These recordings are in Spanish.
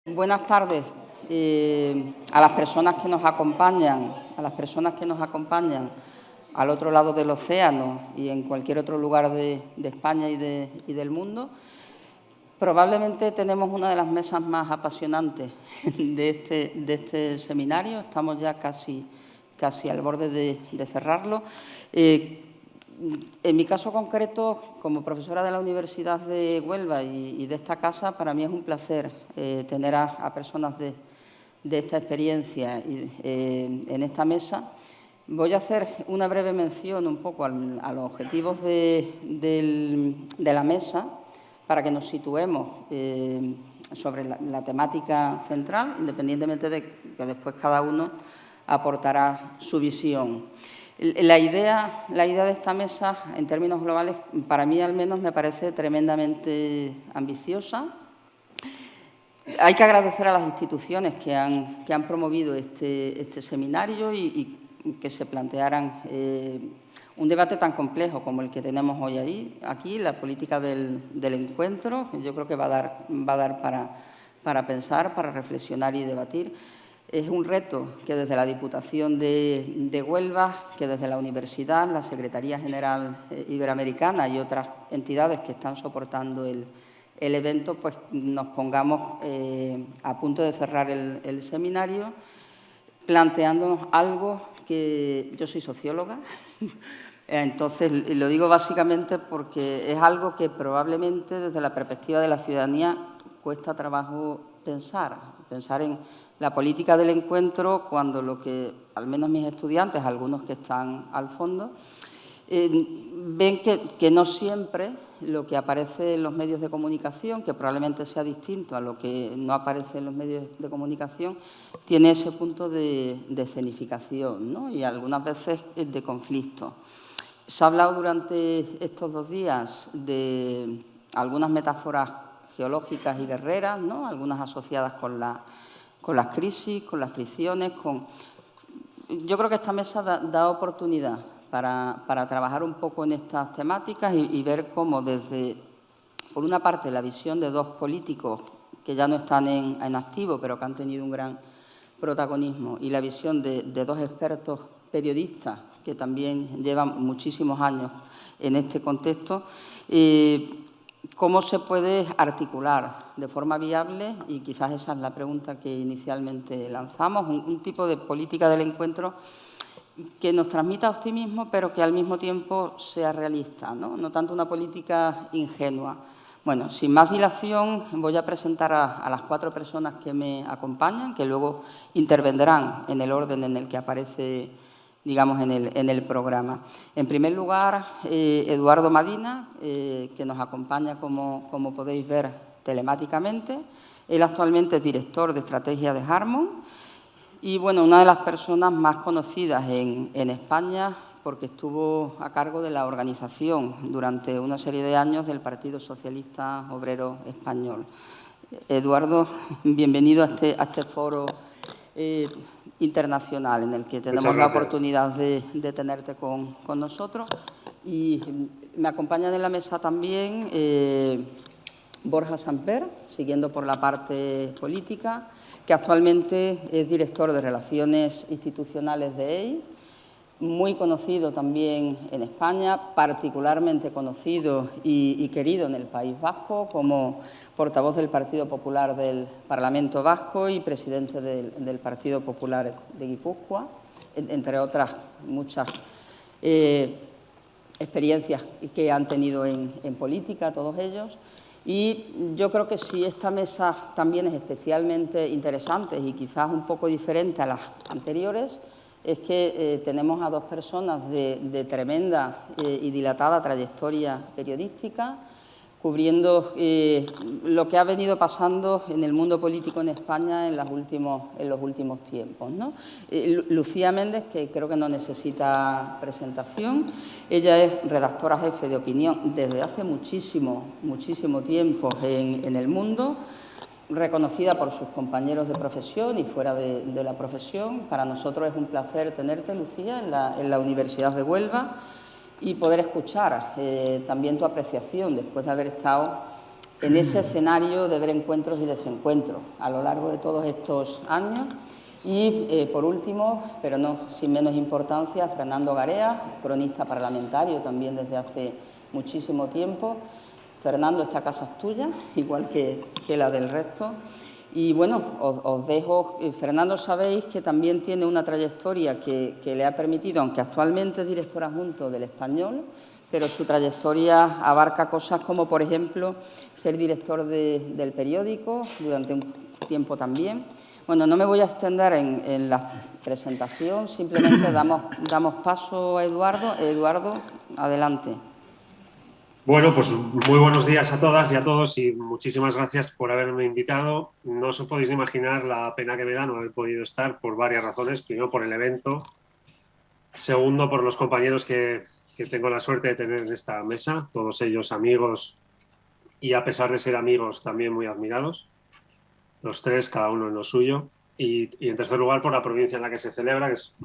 Buenas tardes a las personas que nos acompañan, al otro lado del océano y en cualquier otro lugar de España y del mundo. Probablemente tenemos una de las mesas más apasionantes de este seminario. Estamos ya casi al borde de cerrarlo. En mi caso concreto, como profesora de la Universidad de Huelva y de esta casa, para mí es un placer tener a personas de esta experiencia en esta mesa. Voy a hacer una breve mención un poco a los objetivos de la mesa para que nos situemos sobre la temática central, independientemente de que después cada uno aportará su visión. La idea de esta mesa, en términos globales, para mí al menos me parece tremendamente ambiciosa. Hay que agradecer a las instituciones que han promovido este seminario y que se plantearan un debate tan complejo como el que tenemos hoy aquí, la política del encuentro. Yo creo que va a dar para pensar, para reflexionar y debatir. Es un reto que desde la Diputación de Huelva, que desde la Universidad, la Secretaría General Iberoamericana y otras entidades que están soportando el evento, pues nos pongamos a punto de cerrar el seminario planteándonos algo que yo soy socióloga. Entonces, lo digo básicamente porque es algo que probablemente desde la perspectiva de la ciudadanía cuesta trabajo pensar en la política del encuentro cuando lo que, al menos mis estudiantes, algunos que están al fondo, ven que no siempre lo que aparece en los medios de comunicación, que probablemente sea distinto a lo que no aparece en los medios de comunicación, tiene ese punto de escenificación, ¿no? Y algunas veces de conflicto. Se ha hablado durante estos 2 días de algunas metáforas geológicas y guerreras, ¿no? Algunas asociadas con las crisis, con las fricciones. Yo creo que esta mesa da oportunidad para trabajar un poco en estas temáticas y ver cómo desde, por una parte, la visión de 2 políticos que ya no están en activo, pero que han tenido un gran protagonismo, y la visión de 2 expertos periodistas que también llevan muchísimos años en este contexto, cómo se puede articular de forma viable, y quizás esa es la pregunta que inicialmente lanzamos, un tipo de política del encuentro que nos transmita optimismo, pero que al mismo tiempo sea realista, ¿no? Tanto una política ingenua. Bueno, sin más dilación, voy a presentar a las 4 personas que me acompañan, que luego intervendrán en el orden en el que aparece, digamos, en el programa. En primer lugar, Eduardo Madina, que nos acompaña, como podéis ver, telemáticamente. Él actualmente es director de estrategia de Harmon y, bueno, una de las personas más conocidas en España, porque estuvo a cargo de la organización durante una serie de años del Partido Socialista Obrero Español. Eduardo, bienvenido a este foro internacional en el que tenemos la oportunidad de tenerte con nosotros. Y me acompañan en la mesa también Borja Samper, siguiendo por la parte política, que actualmente es director de Relaciones Institucionales de EI, muy conocido también en España, particularmente conocido y querido en el País Vasco como portavoz del Partido Popular del Parlamento Vasco y presidente del Partido Popular de Guipúzcoa, entre otras muchas experiencias que han tenido en política todos ellos. Y yo creo que si esta mesa también es especialmente interesante y quizás un poco diferente a las anteriores, es que tenemos a 2 personas de tremenda y dilatada trayectoria periodística, cubriendo lo que ha venido pasando en el mundo político en España en los últimos tiempos, ¿no? Lucía Méndez, que creo que no necesita presentación. Ella es redactora jefe de opinión desde hace muchísimo tiempo en el mundo, reconocida por sus compañeros de profesión y fuera de la profesión. Para nosotros es un placer tenerte, Lucía, en la Universidad de Huelva y poder escuchar también tu apreciación después de haber estado en ese escenario de ver encuentros y desencuentros a lo largo de todos estos años. Y, por último, pero no sin menos importancia, Fernando Garea, cronista parlamentario también desde hace muchísimo tiempo. Fernando, esta casa es tuya, igual que la del resto. Y, bueno, os dejo. Fernando, sabéis que también tiene una trayectoria que le ha permitido, aunque actualmente es director adjunto del Español, pero su trayectoria abarca cosas como, por ejemplo, ser director del periódico durante un tiempo también. Bueno, no me voy a extender en la presentación, simplemente damos paso a Eduardo. Eduardo, adelante. Bueno, pues muy buenos días a todas y a todos y muchísimas gracias por haberme invitado. No os podéis imaginar la pena que me da no haber podido estar por varias razones. Primero, por el evento. Segundo, por los compañeros que tengo la suerte de tener en esta mesa, todos ellos amigos y, a pesar de ser amigos, también muy admirados. Los tres, cada uno en lo suyo. Y en tercer lugar, por la provincia en la que se celebra, que es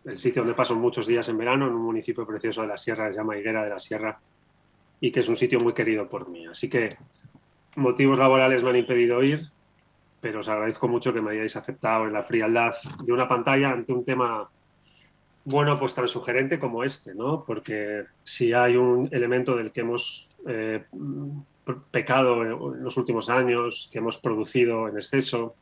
el sitio donde paso muchos días en verano, en un municipio precioso de la Sierra, que se llama Higuera de la Sierra, y que es un sitio muy querido por mí. Así que motivos laborales me han impedido ir, pero os agradezco mucho que me hayáis aceptado en la frialdad de una pantalla ante un tema, bueno, pues tan sugerente como este, ¿no? Porque si hay un elemento del que hemos pecado en los últimos años, que hemos producido en exceso,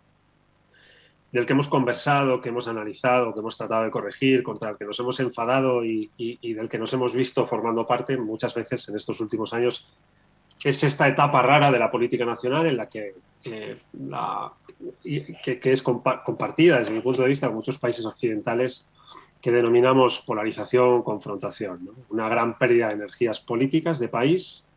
del que hemos conversado, que hemos analizado, que hemos tratado de corregir, contra el que nos hemos enfadado y del que nos hemos visto formando parte muchas veces en estos últimos años, es esta etapa rara de la política nacional en la que es compartida desde mi punto de vista con muchos países occidentales, que denominamos polarización, confrontación, ¿no? Una gran pérdida de energías políticas de país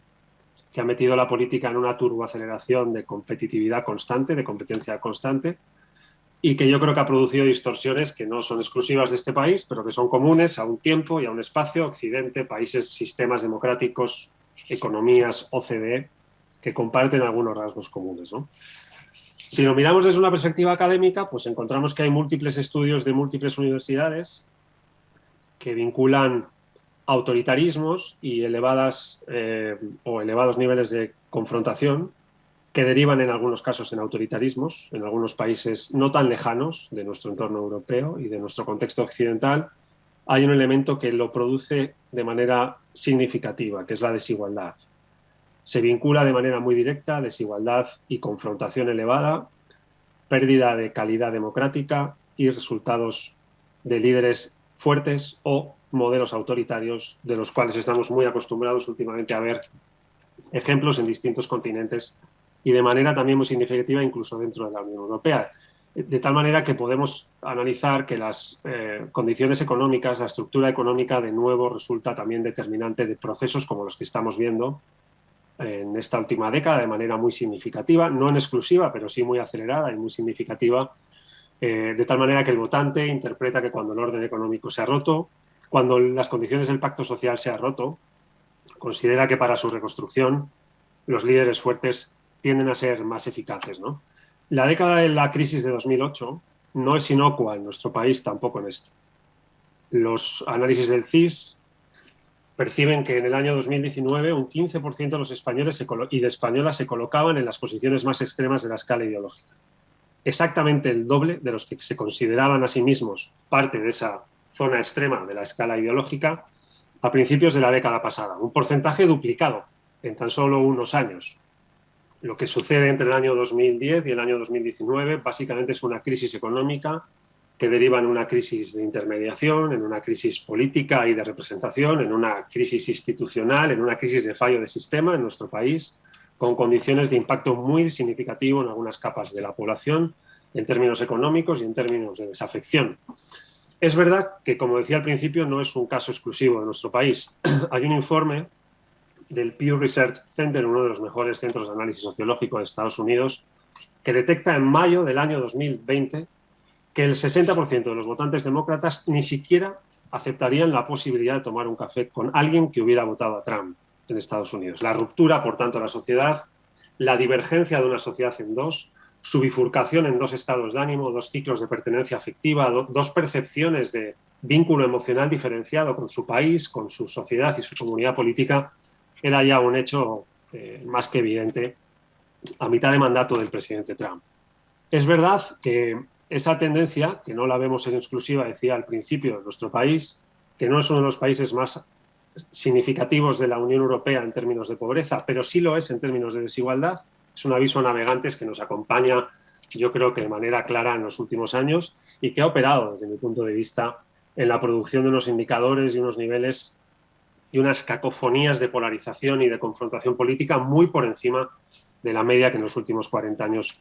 que ha metido la política en una turboaceleración de competitividad constante, de competencia constante, y que yo creo que ha producido distorsiones que no son exclusivas de este país, pero que son comunes a un tiempo y a un espacio, Occidente, países, sistemas democráticos, economías, OCDE, que comparten algunos rasgos comunes, ¿no? Si lo miramos desde una perspectiva académica, pues encontramos que hay múltiples estudios de múltiples universidades que vinculan autoritarismos y elevados niveles de confrontación, que derivan en algunos casos en autoritarismos, en algunos países no tan lejanos de nuestro entorno europeo y de nuestro contexto occidental. Hay un elemento que lo produce de manera significativa, que es la desigualdad. Se vincula de manera muy directa desigualdad y confrontación elevada, pérdida de calidad democrática y resultados de líderes fuertes o modelos autoritarios, de los cuales estamos muy acostumbrados últimamente a ver ejemplos en distintos continentes y de manera también muy significativa incluso dentro de la Unión Europea. De tal manera que podemos analizar que las condiciones económicas, la estructura económica, de nuevo resulta también determinante de procesos como los que estamos viendo en esta última década de manera muy significativa, no en exclusiva, pero sí muy acelerada y muy significativa, de tal manera que el votante interpreta que cuando el orden económico se ha roto, cuando las condiciones del pacto social se han roto, considera que para su reconstrucción los líderes fuertes tienden a ser más eficaces, ¿no? La década de la crisis de 2008 no es inocua en nuestro país tampoco en esto. Los análisis del CIS perciben que en el año 2019 un 15% de los españoles y de españolas se colocaban en las posiciones más extremas de la escala ideológica. Exactamente el doble de los que se consideraban a sí mismos parte de esa zona extrema de la escala ideológica a principios de la década pasada. Un porcentaje duplicado en tan solo unos años. Lo que sucede entre el año 2010 y el año 2019 básicamente es una crisis económica que deriva en una crisis de intermediación, en una crisis política y de representación, en una crisis institucional, en una crisis de fallo de sistema en nuestro país, con condiciones de impacto muy significativo en algunas capas de la población, en términos económicos y en términos de desafección. Es verdad que, como decía al principio, no es un caso exclusivo de nuestro país. Hay un informe del Pew Research Center, uno de los mejores centros de análisis sociológico de Estados Unidos, que detecta en mayo del año 2020 que el 60% de los votantes demócratas ni siquiera aceptarían la posibilidad de tomar un café con alguien que hubiera votado a Trump en Estados Unidos. La ruptura, por tanto, de la sociedad, la divergencia de una sociedad en dos, su bifurcación en dos estados de ánimo, dos ciclos de pertenencia afectiva, dos percepciones de vínculo emocional diferenciado con su país, con su sociedad y su comunidad política, era ya un hecho más que evidente a mitad de mandato del presidente Trump. Es verdad que esa tendencia, que no la vemos en exclusiva, decía al principio, de nuestro país, que no es uno de los países más significativos de la Unión Europea en términos de pobreza, pero sí lo es en términos de desigualdad. Es un aviso a navegantes que nos acompaña, yo creo que de manera clara en los últimos años y que ha operado, desde mi punto de vista, en la producción de unos indicadores y unos niveles y unas cacofonías de polarización y de confrontación política muy por encima de la media que en los últimos 40 años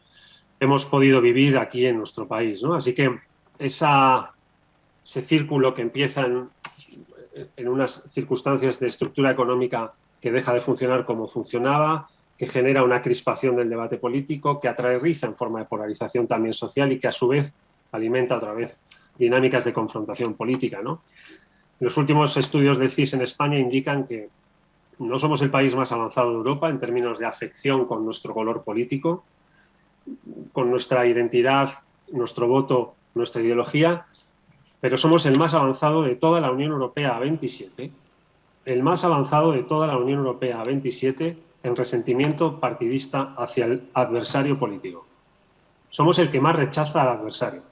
hemos podido vivir aquí en nuestro país, ¿no? Así que ese círculo que empieza en unas circunstancias de estructura económica que deja de funcionar como funcionaba, que genera una crispación del debate político, que atraerriza en forma de polarización también social y que a su vez alimenta otra vez dinámicas de confrontación política, ¿no? Los últimos estudios del CIS en España indican que no somos el país más avanzado de Europa en términos de afección con nuestro color político, con nuestra identidad, nuestro voto, nuestra ideología, pero somos el más avanzado de toda la Unión Europea a 27, el más avanzado de toda la Unión Europea a 27 en resentimiento partidista hacia el adversario político. Somos el que más rechaza al adversario,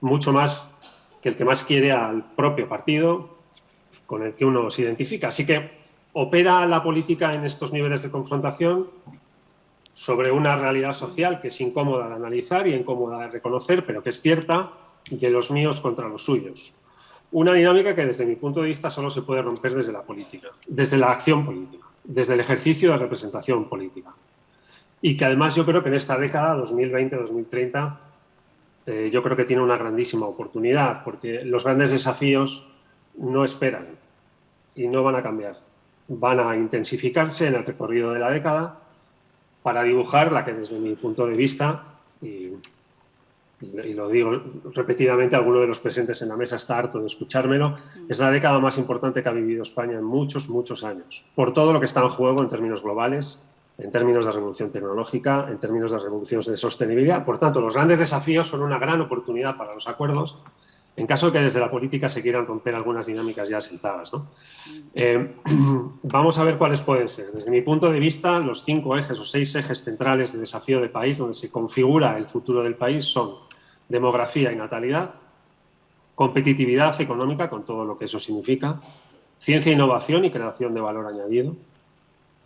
mucho más que el que más quiere al propio partido con el que uno se identifica. Así que opera la política en estos niveles de confrontación sobre una realidad social que es incómoda de analizar y incómoda de reconocer, pero que es cierta, de los míos contra los suyos. Una dinámica que desde mi punto de vista solo se puede romper desde la política, desde la acción política, desde el ejercicio de representación política. Y que además yo creo que en esta década, 2020-2030, yo creo que tiene una grandísima oportunidad, porque los grandes desafíos no esperan y no van a cambiar. Van a intensificarse en el recorrido de la década para dibujar la que desde mi punto de vista, y lo digo repetidamente, alguno de los presentes en la mesa está harto de escuchármelo, es la década más importante que ha vivido España en muchos, muchos años, por todo lo que está en juego en términos globales, en términos de revolución tecnológica, en términos de revoluciones de sostenibilidad. Por tanto, los grandes desafíos son una gran oportunidad para los acuerdos, en caso de que desde la política se quieran romper algunas dinámicas ya asentadas, ¿no? Vamos a ver cuáles pueden ser. Desde mi punto de vista, los 5 ejes o 6 ejes centrales de desafío de país donde se configura el futuro del país son demografía y natalidad, competitividad económica, con todo lo que eso significa, ciencia, innovación y creación de valor añadido,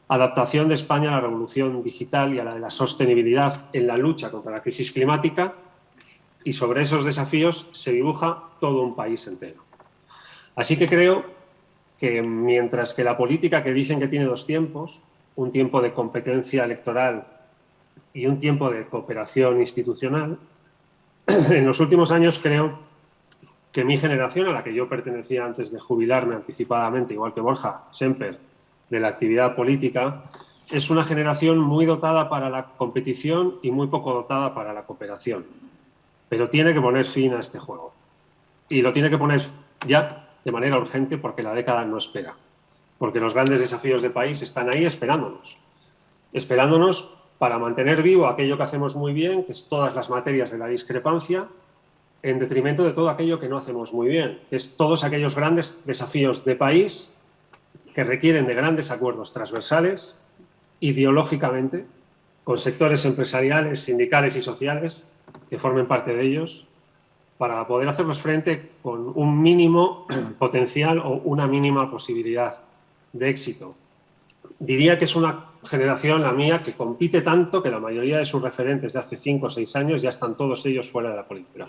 adaptación de España a la revolución digital y a la de la sostenibilidad en la lucha contra la crisis climática, y sobre esos desafíos se dibuja todo un país entero. Así que creo que mientras que la política, que dicen que tiene 2 tiempos, un tiempo de competencia electoral y un tiempo de cooperación institucional, en los últimos años creo que mi generación, a la que yo pertenecía antes de jubilarme anticipadamente, igual que Borja Semper, de la actividad política, es una generación muy dotada para la competición y muy poco dotada para la cooperación. Pero tiene que poner fin a este juego. Y lo tiene que poner ya de manera urgente, porque la década no espera. Porque los grandes desafíos de país están ahí esperándonos. Esperándonos para mantener vivo aquello que hacemos muy bien, que es todas las materias de la discrepancia, en detrimento de todo aquello que no hacemos muy bien, que es todos aquellos grandes desafíos de país que requieren de grandes acuerdos transversales, ideológicamente, con sectores empresariales, sindicales y sociales que formen parte de ellos, para poder hacerlos frente con un mínimo potencial o una mínima posibilidad de éxito. Diría que es una generación, la mía, que compite tanto que la mayoría de sus referentes de hace 5 o 6 años ya están todos ellos fuera de la política.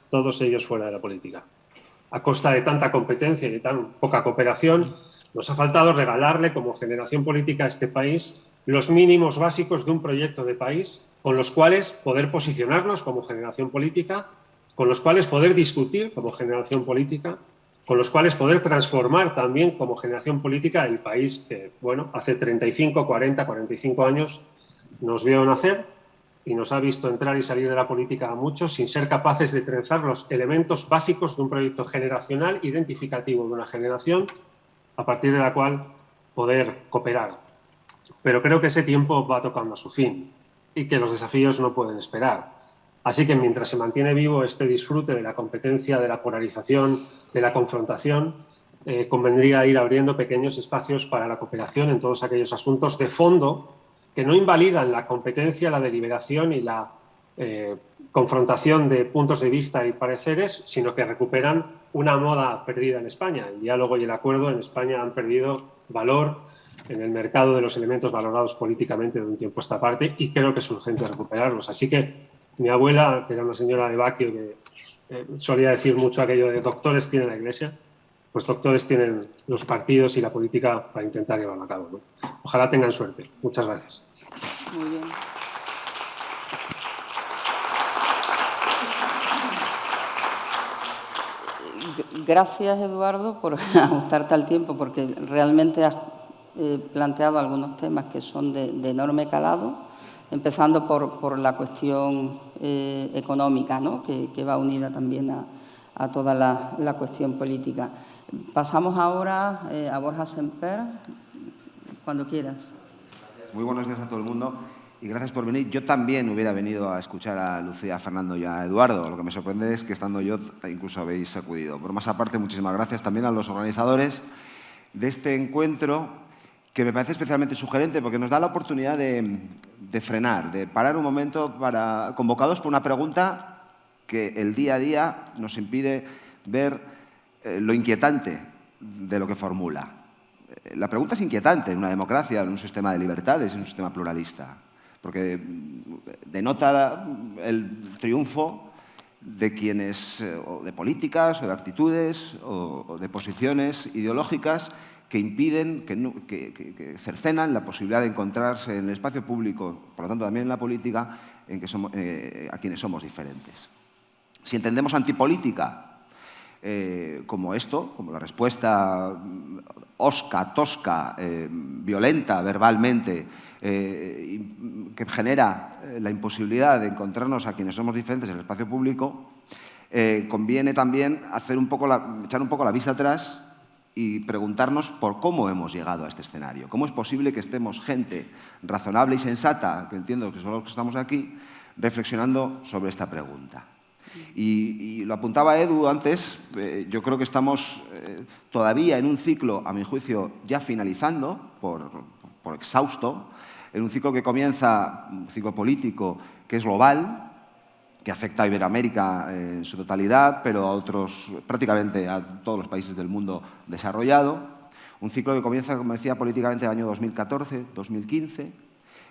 Todos ellos fuera de la política. A costa de tanta competencia y de tan poca cooperación, nos ha faltado regalarle como generación política a este país los mínimos básicos de un proyecto de país con los cuales poder posicionarnos como generación política, con los cuales poder discutir como generación política, con los cuales poder transformar también como generación política el país que, bueno, hace 35, 40, 45 años nos vio nacer y nos ha visto entrar y salir de la política a muchos sin ser capaces de trenzar los elementos básicos de un proyecto generacional identificativo de una generación a partir de la cual poder cooperar. Pero creo que ese tiempo va tocando a su fin y que los desafíos no pueden esperar. Así que mientras se mantiene vivo este disfrute de la competencia, de la polarización, de la confrontación, convendría ir abriendo pequeños espacios para la cooperación en todos aquellos asuntos de fondo que no invalidan la competencia, la deliberación y la confrontación de puntos de vista y pareceres, sino que recuperan una moda perdida en España. El diálogo y el acuerdo en España han perdido valor en el mercado de los elementos valorados políticamente de un tiempo a esta parte, y creo que es urgente recuperarlos. Así que mi abuela, que era una señora de Baquio, que solía decir mucho aquello de doctores tiene la Iglesia, pues doctores tienen los partidos y la política para intentar llevarlo a cabo, ¿no? Ojalá tengan suerte. Muchas gracias. Muy bien. Gracias, Eduardo, por ajustarte al tiempo, porque realmente has planteado algunos temas que son de enorme calado, empezando por la cuestión económica, ¿no? que va unida también a toda la cuestión política. Pasamos ahora a Borja Semper, cuando quieras. Muy buenos días a todo el mundo y gracias por venir. Yo también hubiera venido a escuchar a Lucía, a Fernando y a Eduardo. Lo que me sorprende es que estando yo incluso habéis acudido. Por más aparte, muchísimas gracias también a los organizadores de este encuentro, que me parece especialmente sugerente porque nos da la oportunidad de frenar, de parar un momento convocados por una pregunta que el día a día nos impide ver lo inquietante de lo que formula. La pregunta es inquietante en una democracia, en un sistema de libertades, en un sistema pluralista, porque denota el triunfo de quienes, o de políticas, o de actitudes, o de posiciones ideológicas que impiden, que cercenan la posibilidad de encontrarse en el espacio público, por lo tanto también en la política, a quienes somos diferentes. Si entendemos antipolítica como esto, como la respuesta osca, tosca, violenta verbalmente, que genera la imposibilidad de encontrarnos a quienes somos diferentes en el espacio público, conviene también echar un poco la vista atrás y preguntarnos por cómo hemos llegado a este escenario. ¿Cómo es posible que estemos gente razonable y sensata, que entiendo que son los que estamos aquí, reflexionando sobre esta pregunta? Y lo apuntaba Edu antes, yo creo que estamos todavía en un ciclo, a mi juicio, ya finalizando, por exhausto, en un ciclo que comienza, un ciclo político que es global, que afecta a Iberoamérica en su totalidad, pero a otros, prácticamente a todos los países del mundo desarrollado. Un ciclo que comienza, como decía, políticamente en el año 2014-2015,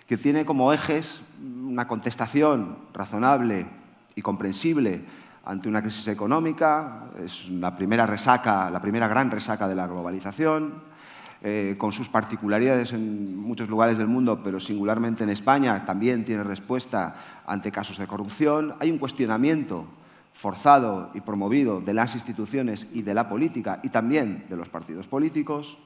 que tiene como ejes una contestación razonable y comprensible ante una crisis económica. Es la primera gran resaca de la globalización, con sus particularidades en muchos lugares del mundo, pero singularmente en España también tiene respuesta ante casos de corrupción. Hay un cuestionamiento forzado y promovido de las instituciones y de la política y también de los partidos políticos.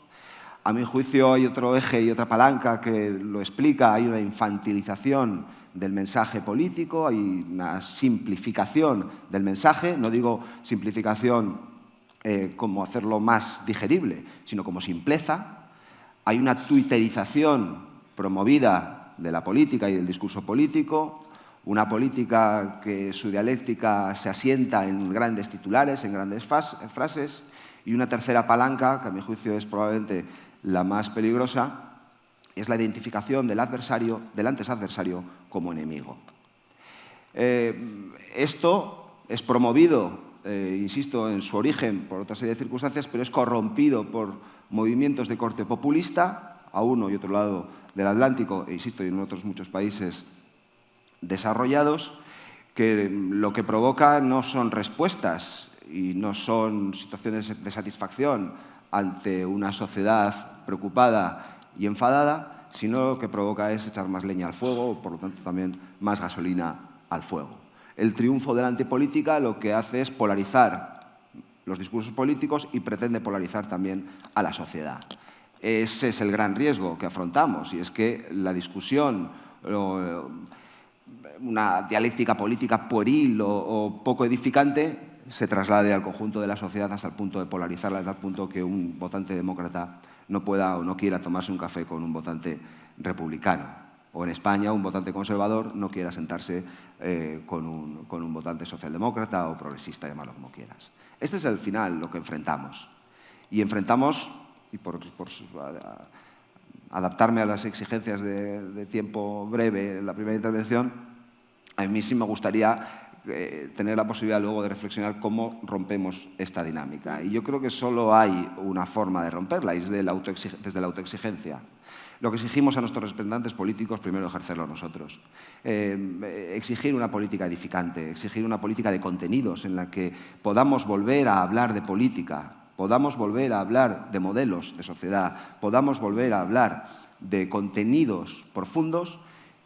A mi juicio hay otro eje y otra palanca que lo explica. Hay una infantilización del mensaje político, hay una simplificación del mensaje. No digo simplificación como hacerlo más digerible, sino como simpleza. Hay una twitterización promovida de la política y del discurso político, una política que su dialéctica se asienta en grandes titulares, en grandes frases, y una tercera palanca, que a mi juicio es probablemente la más peligrosa, es la identificación del adversario, del antes adversario, como enemigo. Esto es promovido, insisto, en su origen por otra serie de circunstancias, pero es corrompido por movimientos de corte populista, a uno y otro lado del Atlántico, e insisto, y en otros muchos países desarrollados, que lo que provoca no son respuestas y no son situaciones de satisfacción ante una sociedad preocupada y enfadada, sino lo que provoca es echar más leña al fuego, o por lo tanto también más gasolina al fuego. El triunfo de la antipolítica lo que hace es polarizar los discursos políticos y pretende polarizar también a la sociedad. Ese es el gran riesgo que afrontamos, y es que la discusión, una dialéctica política pueril o poco edificante, se traslade al conjunto de la sociedad hasta el punto de polarizarla, hasta el punto que un votante demócrata no pueda o no quiera tomarse un café con un votante republicano. O en España un votante conservador no quiera sentarse con un votante socialdemócrata o progresista, llamarlo como quieras. Este es el final, lo que enfrentamos. Y enfrentamos, y adaptarme a las exigencias de tiempo breve en la primera intervención, a mí sí me gustaría tener la posibilidad luego de reflexionar cómo rompemos esta dinámica. Y yo creo que solo hay una forma de romperla, y es desde la autoexigencia. Lo que exigimos a nuestros representantes políticos, primero ejercerlo nosotros. Exigir una política edificante, exigir una política de contenidos en la que podamos volver a hablar de política, podamos volver a hablar de modelos de sociedad, podamos volver a hablar de contenidos profundos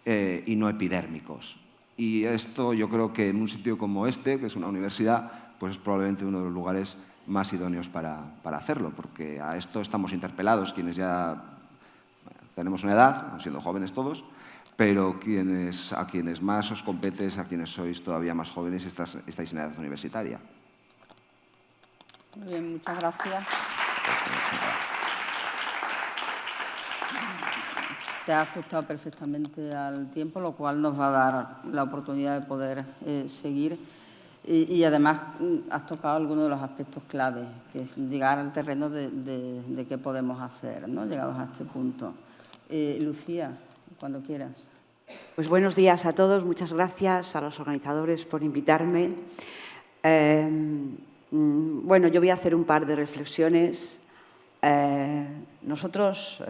y no epidérmicos. Y esto yo creo que en un sitio como este, que es una universidad, pues es probablemente uno de los lugares más idóneos para hacerlo, porque a esto estamos interpelados quienes ya tenemos una edad, siendo jóvenes todos, pero a quienes más os compete es a quienes sois todavía más jóvenes y estáis en edad universitaria. Muy bien, muchas gracias. Te has ajustado perfectamente al tiempo, lo cual nos va a dar la oportunidad de poder seguir. Y además has tocado algunos de los aspectos clave, que es llegar al terreno de qué podemos hacer, ¿no?, llegados a este punto. Lucía, cuando quieras. Pues buenos días a todos. Muchas gracias a los organizadores por invitarme. Bueno, yo voy a hacer un par de reflexiones. Nosotros...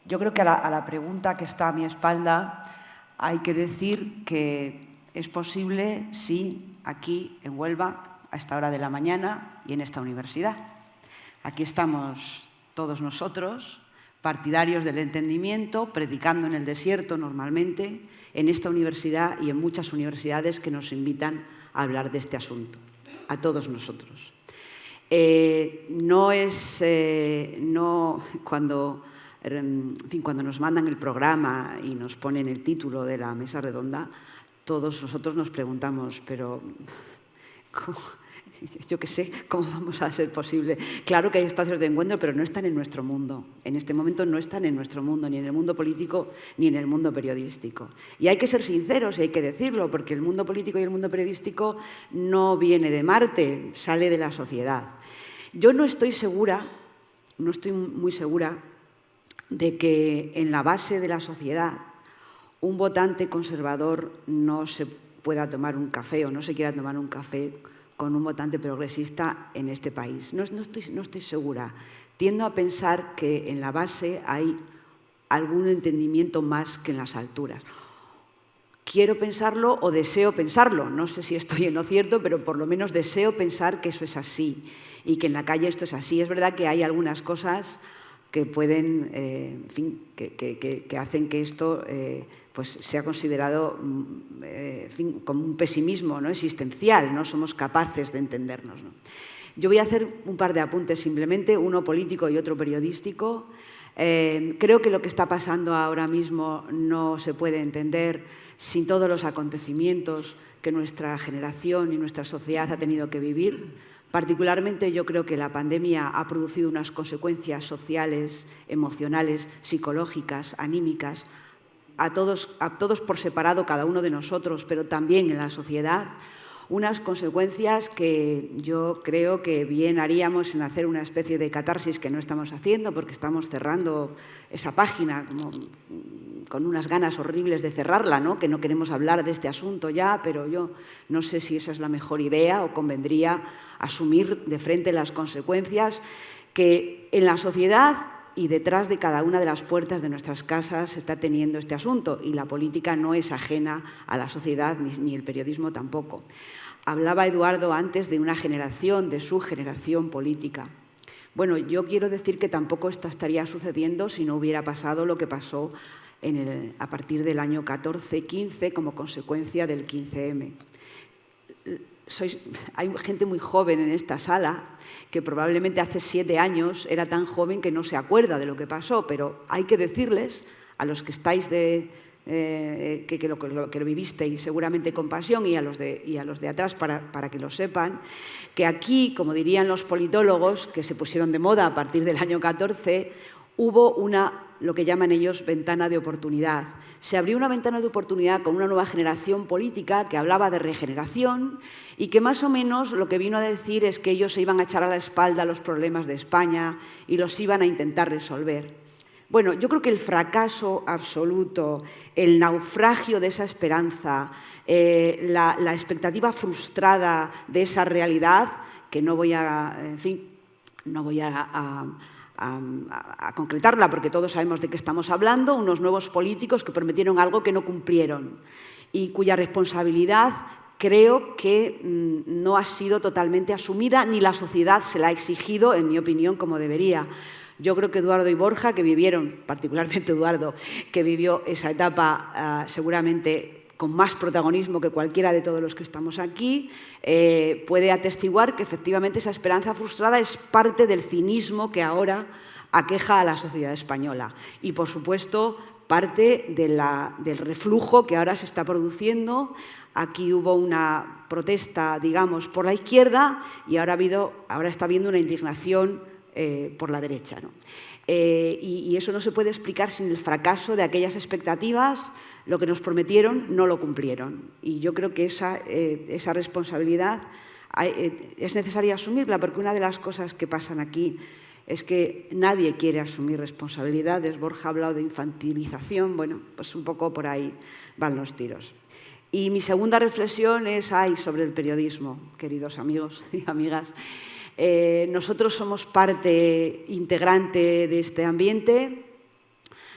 yo creo que a la pregunta que está a mi espalda hay que decir que es posible, sí, aquí en Huelva, a esta hora de la mañana y en esta universidad. Aquí estamos todos nosotros, partidarios del entendimiento, predicando en el desierto normalmente, en esta universidad y en muchas universidades que nos invitan a hablar de este asunto, a todos nosotros. Cuando nos mandan el programa y nos ponen el título de la mesa redonda, todos nosotros nos preguntamos, pero yo qué sé, ¿cómo vamos a ser posible? Claro que hay espacios de encuentro, pero no están en nuestro mundo. En este momento no están en nuestro mundo, ni en el mundo político, ni en el mundo periodístico. Y hay que ser sinceros y hay que decirlo, porque el mundo político y el mundo periodístico no viene de Marte, sale de la sociedad. Yo no estoy muy segura de que en la base de la sociedad un votante conservador no se pueda tomar un café o no se quiera tomar un café con un votante progresista en este país. No estoy segura. Tiendo a pensar que en la base hay algún entendimiento más que en las alturas. Quiero pensarlo o deseo pensarlo. No sé si estoy en lo cierto, pero por lo menos deseo pensar que eso es así y que en la calle esto es así. Es verdad que hay algunas cosas que pueden, en fin, que hacen que esto pues sea considerado en fin, como un pesimismo, ¿no?, existencial. No somos capaces de entendernos, ¿no? Yo voy a hacer un par de apuntes simplemente, uno político y otro periodístico. Creo que lo que está pasando ahora mismo no se puede entender sin todos los acontecimientos que nuestra generación y nuestra sociedad ha tenido que vivir. Particularmente yo creo que la pandemia ha producido unas consecuencias sociales, emocionales, psicológicas, anímicas, a todos por separado, cada uno de nosotros, pero también en la sociedad, unas consecuencias que yo creo que bien haríamos en hacer una especie de catarsis que no estamos haciendo, porque estamos cerrando esa página con unas ganas horribles de cerrarla, ¿no?, que no queremos hablar de este asunto ya, pero yo no sé si esa es la mejor idea o convendría asumir de frente las consecuencias que en la sociedad y detrás de cada una de las puertas de nuestras casas está teniendo este asunto, y la política no es ajena a la sociedad ni el periodismo tampoco. Hablaba Eduardo antes de una generación, de su generación política. Bueno, yo quiero decir que tampoco esto estaría sucediendo si no hubiera pasado lo que pasó a partir del año 14-15 como consecuencia del 15M. Hay gente muy joven en esta sala que probablemente hace 7 años era tan joven que no se acuerda de lo que pasó, pero hay que decirles a los que estáis que lo vivisteis seguramente con pasión y a los de atrás para que lo sepan, que aquí, como dirían los politólogos que se pusieron de moda a partir del año 14, hubo una lo que llaman ellos ventana de oportunidad. Se abrió una ventana de oportunidad con una nueva generación política que hablaba de regeneración y que más o menos lo que vino a decir es que ellos se iban a echar a la espalda los problemas de España y los iban a intentar resolver. Bueno, yo creo que el fracaso absoluto, el naufragio de esa esperanza, la expectativa frustrada de esa realidad, que no voy a, en fin, no voy a concretarla porque todos sabemos de qué estamos hablando, unos nuevos políticos que prometieron algo que no cumplieron y cuya responsabilidad creo que no ha sido totalmente asumida ni la sociedad se la ha exigido, en mi opinión, como debería. Yo creo que Eduardo y Borja, que vivieron, particularmente Eduardo, que vivió esa etapa seguramente con más protagonismo que cualquiera de todos los que estamos aquí, puede atestiguar que efectivamente esa esperanza frustrada es parte del cinismo que ahora aqueja a la sociedad española. Y, por supuesto, parte del reflujo que ahora se está produciendo. Aquí hubo una protesta, digamos, por la izquierda y ahora está habiendo una indignación por la derecha, ¿no? Y eso no se puede explicar sin el fracaso de aquellas expectativas. Lo que nos prometieron no lo cumplieron. Y yo creo que esa responsabilidad es necesario asumirla, porque una de las cosas que pasan aquí es que nadie quiere asumir responsabilidades. Borja ha hablado de infantilización, bueno, pues un poco por ahí van los tiros. Y mi segunda reflexión es sobre el periodismo, queridos amigos y amigas. Nosotros somos parte integrante de este ambiente,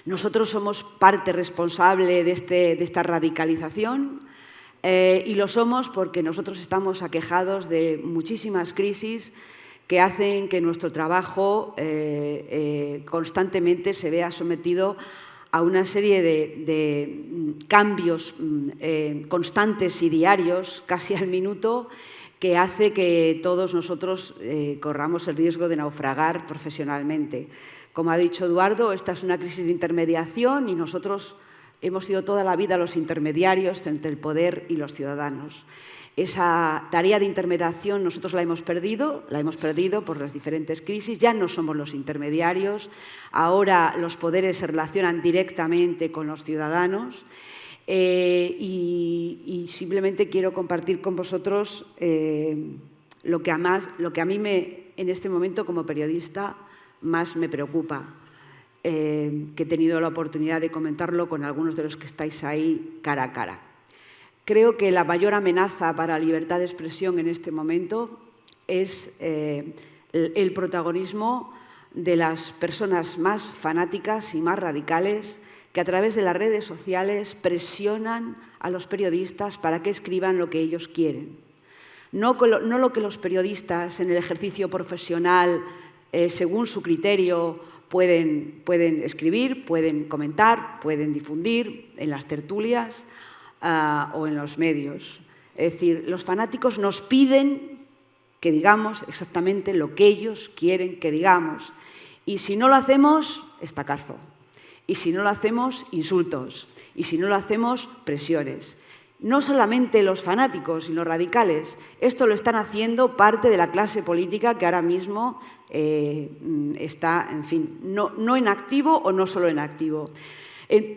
nosotros somos parte responsable de esta radicalización y lo somos porque nosotros estamos aquejados de muchísimas crisis que hacen que nuestro trabajo constantemente se vea sometido a una serie de cambios constantes y diarios, casi al minuto, que hace que todos nosotros corramos el riesgo de naufragar profesionalmente. Como ha dicho Eduardo, esta es una crisis de intermediación y nosotros hemos sido toda la vida los intermediarios entre el poder y los ciudadanos. Esa tarea de intermediación nosotros la hemos perdido por las diferentes crisis, ya no somos los intermediarios, ahora los poderes se relacionan directamente con los ciudadanos. Y simplemente quiero compartir con vosotros lo que a mí en este momento como periodista más me preocupa, que he tenido la oportunidad de comentarlo con algunos de los que estáis ahí cara a cara. Creo que la mayor amenaza para la libertad de expresión en este momento es el protagonismo de las personas más fanáticas y más radicales que a través de las redes sociales presionan a los periodistas para que escriban lo que ellos quieren. No lo que los periodistas en el ejercicio profesional, según su criterio, pueden escribir, pueden comentar, pueden difundir en las tertulias o en los medios. Es decir, los fanáticos nos piden que digamos exactamente lo que ellos quieren que digamos. Y si no lo hacemos, estacazo. Y si no lo hacemos, insultos. Y si no lo hacemos, presiones. No solamente los fanáticos y los radicales, esto lo están haciendo parte de la clase política que ahora mismo está, en fin, no en activo o no solo en activo.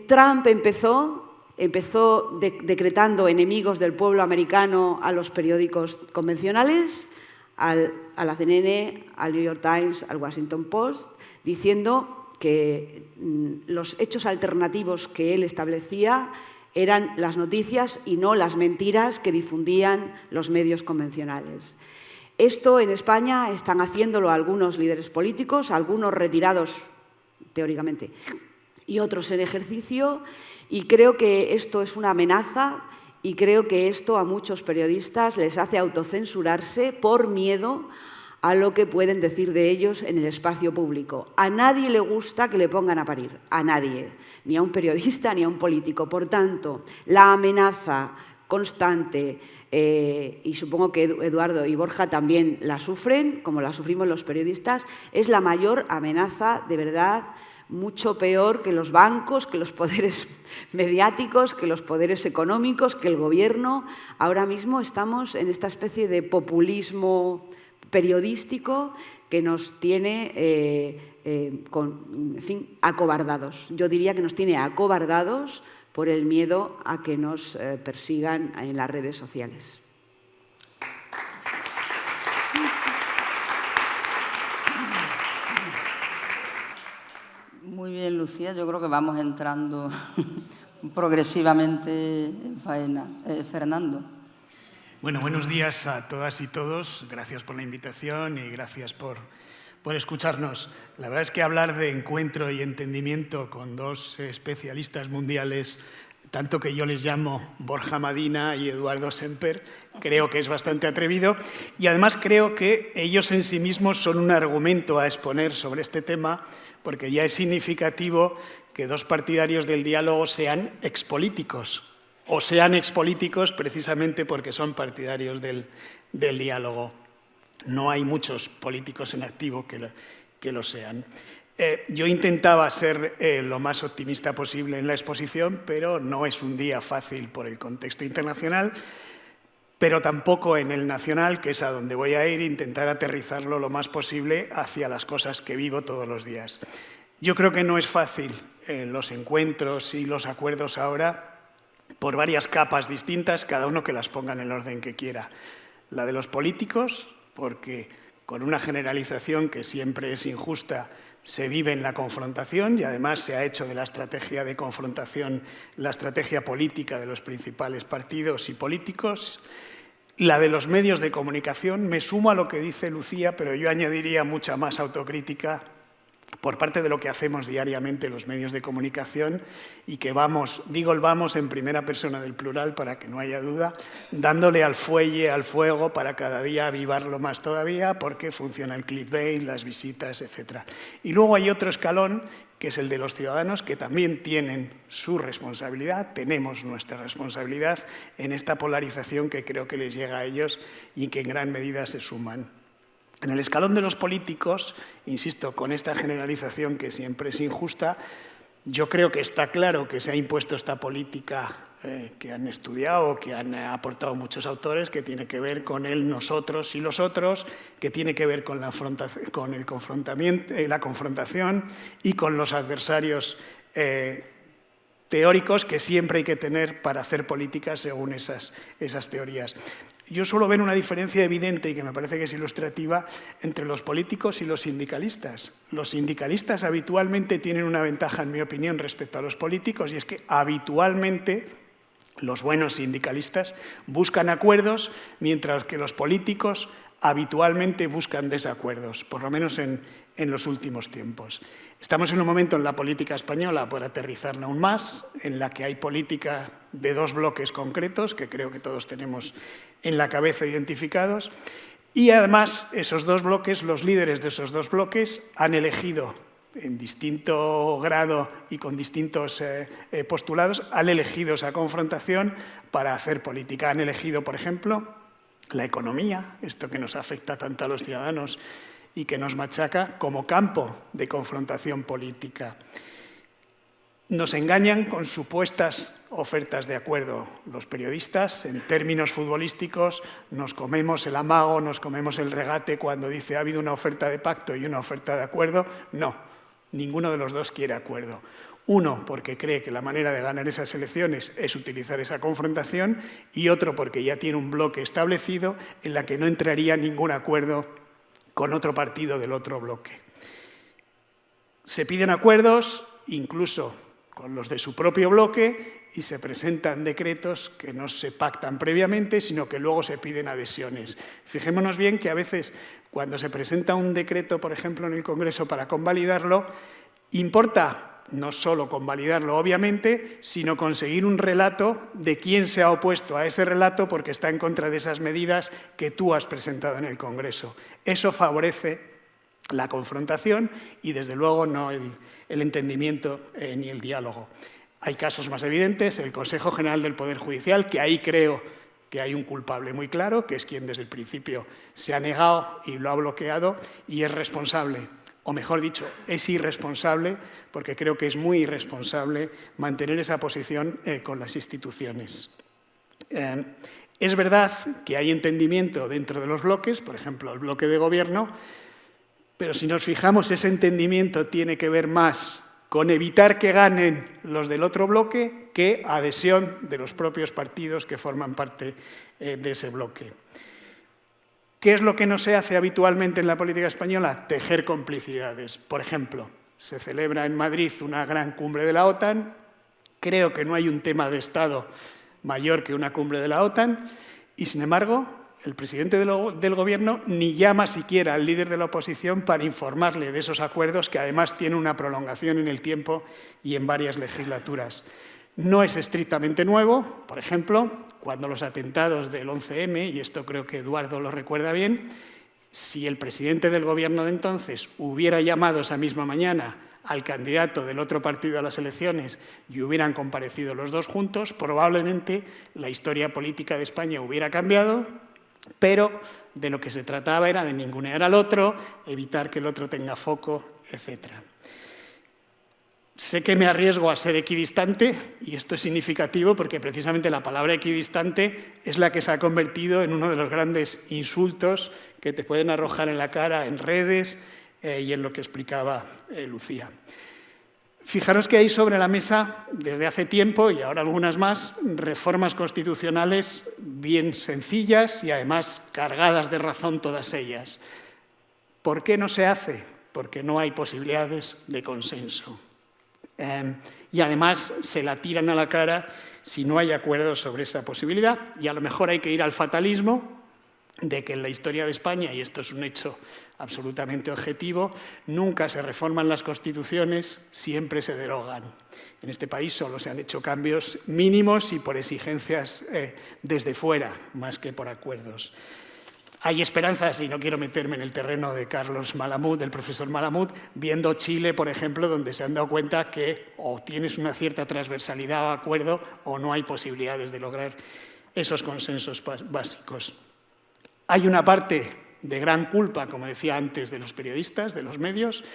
Trump empezó decretando enemigos del pueblo americano a los periódicos convencionales, a la CNN, al New York Times, al Washington Post, diciendo que los hechos alternativos que él establecía eran las noticias y no las mentiras que difundían los medios convencionales. Esto en España están haciéndolo algunos líderes políticos, algunos retirados teóricamente y otros en ejercicio, y creo que esto es una amenaza y creo que esto a muchos periodistas les hace autocensurarse por miedo a lo que pueden decir de ellos en el espacio público. A nadie le gusta que le pongan a parir, a nadie, ni a un periodista ni a un político. Por tanto, la amenaza constante, y supongo que Eduardo y Borja también la sufren, como la sufrimos los periodistas, es la mayor amenaza, de verdad, mucho peor que los bancos, que los poderes mediáticos, que los poderes económicos, que el gobierno. Ahora mismo estamos en esta especie de populismo periodístico que nos tiene acobardados. Yo diría que nos tiene acobardados por el miedo a que nos persigan en las redes sociales. Muy bien, Lucía. Yo creo que vamos entrando progresivamente en faena. Fernando. Bueno, buenos días a todas y todos. Gracias por la invitación y gracias por escucharnos. La verdad es que hablar de encuentro y entendimiento con dos especialistas mundiales, tanto que yo les llamo Borja Madina y Eduardo Semper, creo que es bastante atrevido. Y además creo que ellos en sí mismos son un argumento a exponer sobre este tema, porque ya es significativo que dos partidarios del diálogo sean expolíticos, o sean expolíticos precisamente porque son partidarios del diálogo. No hay muchos políticos en activo que lo sean. Yo intentaba ser lo más optimista posible en la exposición, pero no es un día fácil por el contexto internacional, pero tampoco en el nacional, que es a donde voy a ir, intentar aterrizarlo lo más posible hacia las cosas que vivo todos los días. Yo creo que no es fácil los encuentros y los acuerdos ahora, por varias capas distintas, cada uno que las ponga en el orden que quiera. La de los políticos, porque con una generalización que siempre es injusta, se vive en la confrontación y además se ha hecho de la estrategia de confrontación la estrategia política de los principales partidos y políticos. La de los medios de comunicación, me sumo a lo que dice Lucía, pero yo añadiría mucha más autocrítica por parte de lo que hacemos diariamente los medios de comunicación y que vamos, digo el vamos en primera persona del plural para que no haya duda, dándole al fuelle, al fuego para cada día avivarlo más todavía porque funciona el clickbait, las visitas, etc. Y luego hay otro escalón que es el de los ciudadanos que también tienen su responsabilidad, tenemos nuestra responsabilidad en esta polarización que creo que les llega a ellos y que en gran medida se suman. En el escalón de los políticos, insisto, con esta generalización que siempre es injusta, yo creo que está claro que se ha impuesto esta política que han estudiado, que han aportado muchos autores, que tiene que ver con el nosotros y los otros, que tiene que ver con la confrontación y con los adversarios teóricos que siempre hay que tener para hacer política según esas teorías. Yo suelo ver una diferencia evidente y que me parece que es ilustrativa entre los políticos y los sindicalistas. Los sindicalistas habitualmente tienen una ventaja, en mi opinión, respecto a los políticos y es que habitualmente los buenos sindicalistas buscan acuerdos mientras que los políticos habitualmente buscan desacuerdos, por lo menos en los últimos tiempos. Estamos en un momento en la política española, por aterrizarla aún más, en la que hay política de dos bloques concretos, que creo que todos tenemos en la cabeza identificados, y además esos dos bloques, los líderes de esos dos bloques, han elegido en distinto grado y con distintos postulados, han elegido esa confrontación para hacer política. Han elegido, por ejemplo, la economía, esto que nos afecta tanto a los ciudadanos y que nos machaca, como campo de confrontación política. Nos engañan con supuestas ofertas de acuerdo. Los periodistas, en términos futbolísticos, nos comemos el amago, nos comemos el regate cuando dice ha habido una oferta de pacto y una oferta de acuerdo. No, ninguno de los dos quiere acuerdo. Uno, porque cree que la manera de ganar esas elecciones es utilizar esa confrontación y otro, porque ya tiene un bloque establecido en la que no entraría ningún acuerdo con otro partido del otro bloque. Se piden acuerdos, incluso con los de su propio bloque, y se presentan decretos que no se pactan previamente, sino que luego se piden adhesiones. Fijémonos bien que a veces, cuando se presenta un decreto, por ejemplo, en el Congreso para convalidarlo, importa no solo convalidarlo, obviamente, sino conseguir un relato de quién se ha opuesto a ese relato porque está en contra de esas medidas que tú has presentado en el Congreso. Eso favorece la confrontación y, desde luego, no el entendimiento ni el diálogo. Hay casos más evidentes, el Consejo General del Poder Judicial, que ahí creo que hay un culpable muy claro, que es quien desde el principio se ha negado y lo ha bloqueado y es responsable. O mejor dicho, es irresponsable, porque creo que es muy irresponsable mantener esa posición con las instituciones. Es verdad que hay entendimiento dentro de los bloques, por ejemplo, el bloque de gobierno, pero si nos fijamos, ese entendimiento tiene que ver más con evitar que ganen los del otro bloque que adhesión de los propios partidos que forman parte de ese bloque. ¿Qué es lo que no se hace habitualmente en la política española? Tejer complicidades. Por ejemplo, se celebra en Madrid una gran cumbre de la OTAN. Creo que no hay un tema de Estado mayor que una cumbre de la OTAN. Y, sin embargo, el presidente del Gobierno ni llama siquiera al líder de la oposición para informarle de esos acuerdos, que además tienen una prolongación en el tiempo y en varias legislaturas. No es estrictamente nuevo. Por ejemplo, cuando los atentados del 11M, y esto creo que Eduardo lo recuerda bien, si el presidente del Gobierno de entonces hubiera llamado esa misma mañana al candidato del otro partido a las elecciones y hubieran comparecido los dos juntos, probablemente la historia política de España hubiera cambiado, pero de lo que se trataba era de ningunear al otro, evitar que el otro tenga foco, etc. Sé que me arriesgo a ser equidistante, y esto es significativo porque precisamente la palabra equidistante es la que se ha convertido en uno de los grandes insultos que te pueden arrojar en la cara en redes y en lo que explicaba Lucía. Fijaros que hay sobre la mesa, desde hace tiempo y ahora algunas más, reformas constitucionales bien sencillas y además cargadas de razón todas ellas. ¿Por qué no se hace? Porque no hay posibilidades de consenso. Y además se la tiran a la cara si no hay acuerdo sobre esa posibilidad, y a lo mejor hay que ir al fatalismo de que en la historia de España, y esto es un hecho absolutamente objetivo, nunca se reforman las constituciones, siempre se derogan. En este país solo se han hecho cambios mínimos y por exigencias desde fuera, más que por acuerdos. Hay esperanzas, y no quiero meterme en el terreno de Carlos Malamud, del profesor Malamud, viendo Chile, por ejemplo, donde se han dado cuenta que o tienes una cierta transversalidad o acuerdo o no hay posibilidades de lograr esos consensos básicos. Hay una parte de gran culpa, como decía antes, de los periodistas, de los medios.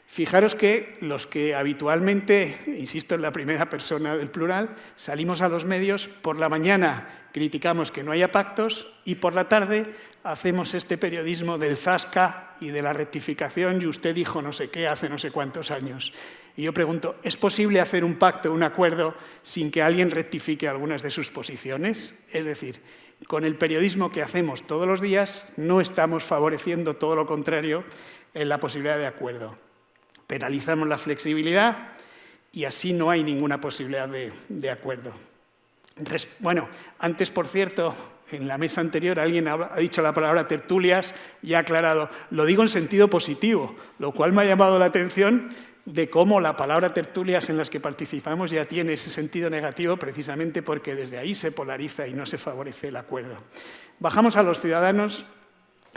Fijaros que los que habitualmente, insisto en la primera persona del plural, salimos a los medios, por la mañana criticamos que no haya pactos y por la tarde hacemos este periodismo del zasca y de la rectificación, y usted dijo no sé qué hace no sé cuántos años. Y yo pregunto, ¿es posible hacer un pacto, un acuerdo, sin que alguien rectifique algunas de sus posiciones? Es decir, con el periodismo que hacemos todos los días no estamos favoreciendo todo lo contrario en la posibilidad de acuerdo. Penalizamos la flexibilidad y así no hay ninguna posibilidad de acuerdo. Bueno, antes, por cierto, en la mesa anterior alguien ha dicho la palabra tertulias y ha aclarado. Lo digo en sentido positivo, lo cual me ha llamado la atención de cómo la palabra tertulias en las que participamos ya tiene ese sentido negativo, precisamente porque desde ahí se polariza y no se favorece el acuerdo. Bajamos a los ciudadanos.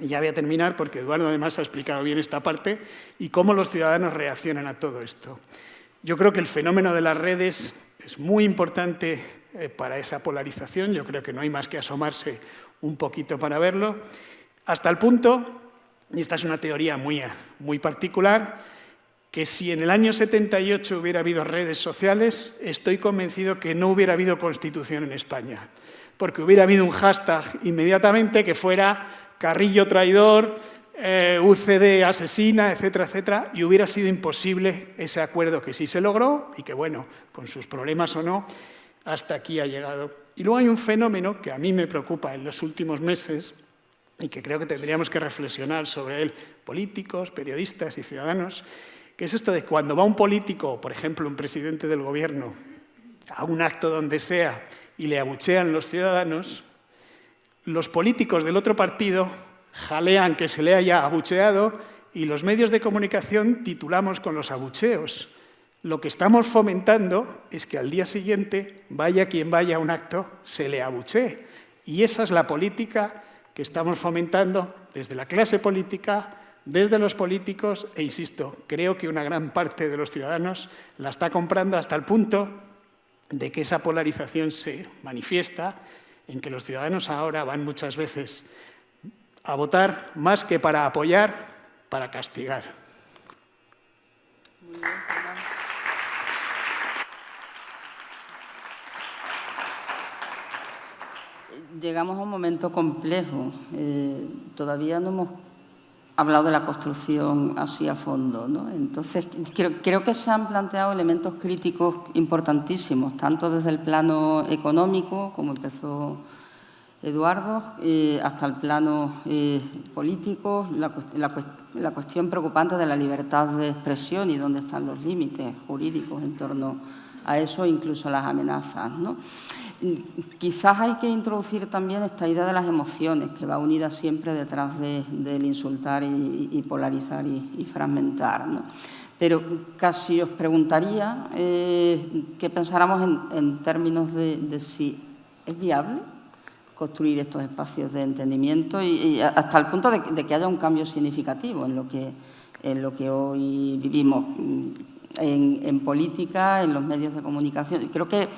Y ya voy a terminar porque Eduardo además ha explicado bien esta parte y cómo los ciudadanos reaccionan a todo esto. Yo creo que el fenómeno de las redes es muy importante para esa polarización. Yo creo que no hay más que asomarse un poquito para verlo. Hasta el punto, y esta es una teoría muy particular, que si en el año 78 hubiera habido redes sociales, estoy convencido que no hubiera habido Constitución en España. Porque hubiera habido un hashtag inmediatamente que fuera Carrillo traidor, UCD asesina, etcétera, etcétera, y hubiera sido imposible ese acuerdo que sí se logró y que, bueno, con sus problemas o no, hasta aquí ha llegado. Y luego hay un fenómeno que a mí me preocupa en los últimos meses y que creo que tendríamos que reflexionar sobre él, políticos, periodistas y ciudadanos, que es esto de cuando va un político, por ejemplo, un presidente del gobierno, a un acto donde sea y le abuchean los ciudadanos, los políticos del otro partido jalean que se le haya abucheado y los medios de comunicación titulamos con los abucheos. Lo que estamos fomentando es que al día siguiente, vaya quien vaya a un acto, se le abuchee. Y esa es la política que estamos fomentando desde la clase política, desde los políticos, e insisto, creo que una gran parte de los ciudadanos la está comprando hasta el punto de que esa polarización se manifiesta en que los ciudadanos ahora van muchas veces a votar más que para apoyar, para castigar. Muy bien, Fernando. llegamos a un momento complejo. Todavía no hemos hablado de la construcción así a fondo, ¿no? Entonces, creo que se han planteado elementos críticos importantísimos, tanto desde el plano económico, como empezó Eduardo, hasta el plano político, la cuestión preocupante de la libertad de expresión y dónde están los límites jurídicos en torno a eso, incluso las amenazas, ¿no? Quizás hay que introducir también esta idea de las emociones, que va unida siempre detrás del insultar y polarizar y fragmentar, ¿no? Pero casi os preguntaría que pensáramos en términos de si es viable construir estos espacios de entendimiento y hasta el punto de que haya un cambio significativo en lo que hoy vivimos en política, en los medios de comunicación. Creo que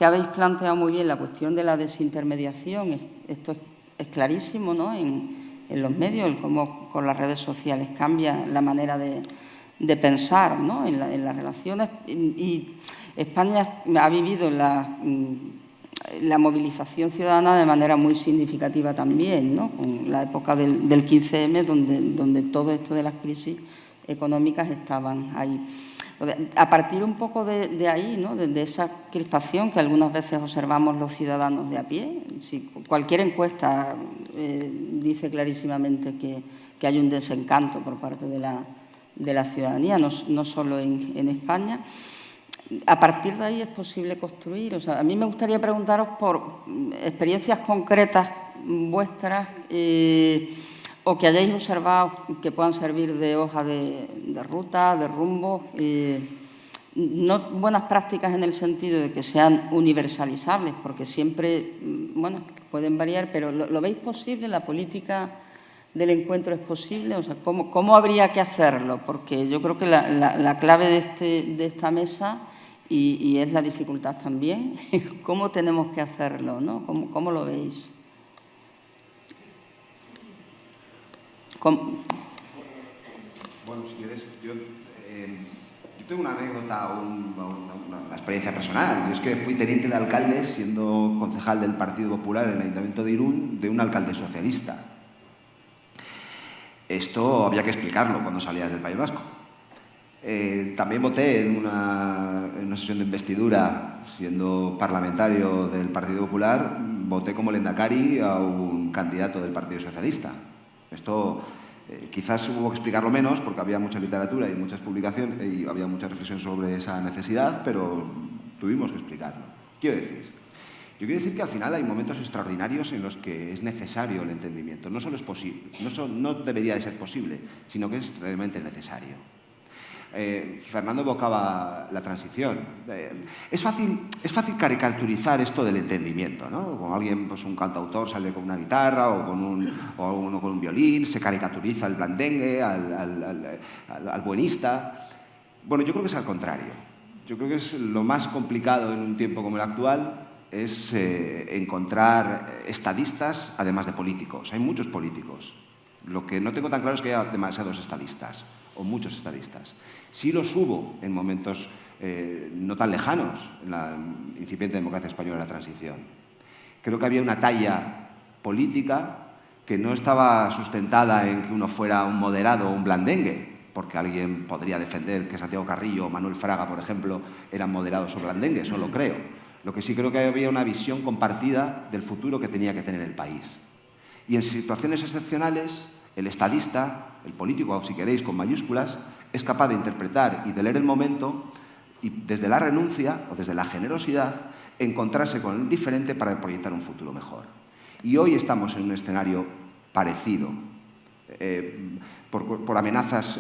habéis planteado muy bien la cuestión de la desintermediación. Esto es clarísimo, ¿no? En los medios, cómo con las redes sociales cambia la manera de pensar, ¿no? en las relaciones. Y España ha vivido la movilización ciudadana de manera muy significativa también, ¿no? Con la época del 15M, donde todo esto de las crisis económicas estaban ahí. A partir un poco de ahí, ¿no? de esa crispación que algunas veces observamos los ciudadanos de a pie, si cualquier encuesta dice clarísimamente que hay un desencanto por parte de la ciudadanía, no solo en España. A partir de ahí es posible construir. O sea, a mí me gustaría preguntaros por experiencias concretas vuestras o que hayáis observado que puedan servir de hoja de ruta, de rumbo, no buenas prácticas en el sentido de que sean universalizables, porque siempre, bueno, pueden variar, pero ¿lo veis posible? ¿La política del encuentro es posible? O sea, ¿cómo habría que hacerlo? Porque yo creo que la clave de esta mesa, y es la dificultad también, ¿cómo tenemos que hacerlo, ¿no? ¿Cómo lo veis? Bueno, si quieres, yo tengo una anécdota, una experiencia personal. Yo es que fui teniente de alcalde, siendo concejal del Partido Popular en el Ayuntamiento de Irún, de un alcalde socialista. Esto había que explicarlo cuando salías del País Vasco. También voté en una sesión de investidura, siendo parlamentario del Partido Popular, voté como lehendakari a un candidato del Partido Socialista. Esto quizás hubo que explicarlo menos porque había mucha literatura y muchas publicaciones y había mucha reflexión sobre esa necesidad, pero tuvimos que explicarlo. Yo quiero decir que al final hay momentos extraordinarios en los que es necesario el entendimiento. No solo es posible, no debería de ser posible, sino que es extremadamente necesario. Fernando evocaba la transición. Es fácil caricaturizar esto del entendimiento, ¿no? Como alguien, pues un cantautor sale con una guitarra o uno con un violín, se caricaturiza al blandengue, al buenista. Bueno, yo creo que es al contrario. Yo creo que es lo más complicado en un tiempo como el actual es encontrar estadistas además de políticos. Hay muchos políticos. Lo que no tengo tan claro es que haya demasiados estadistas o muchos estadistas. Sí los hubo en momentos no tan lejanos en la incipiente democracia española de la transición. Creo que había una talla política que no estaba sustentada en que uno fuera un moderado o un blandengue, porque alguien podría defender que Santiago Carrillo o Manuel Fraga, por ejemplo, eran moderados o blandengues, no lo creo. Lo que sí creo que había una visión compartida del futuro que tenía que tener el país. Y en situaciones excepcionales, el estadista, el político, si queréis, con mayúsculas, es capaz de interpretar y de leer el momento y desde la renuncia o desde la generosidad encontrarse con el diferente para proyectar un futuro mejor. Y hoy estamos en un escenario parecido, por amenazas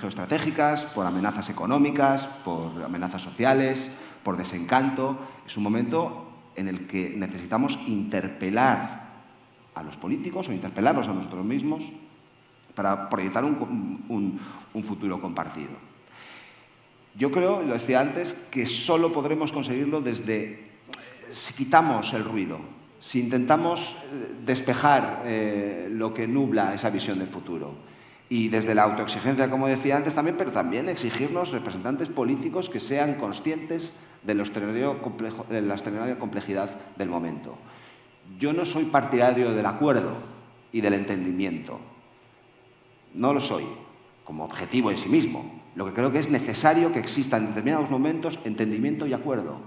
geoestratégicas, por amenazas económicas, por amenazas sociales, por desencanto. Es un momento en el que necesitamos interpelar a los políticos o interpelarlos a nosotros mismos para proyectar un futuro compartido. Yo creo, lo decía antes, que solo podremos conseguirlo si quitamos el ruido, si intentamos despejar lo que nubla esa visión del futuro. Y desde la autoexigencia, como decía antes también, pero también exigirnos representantes políticos que sean conscientes de la extraordinaria complejidad del momento. Yo no soy partidario del acuerdo y del entendimiento. No lo soy, como objetivo en sí mismo. Lo que creo que es necesario que exista en determinados momentos entendimiento y acuerdo.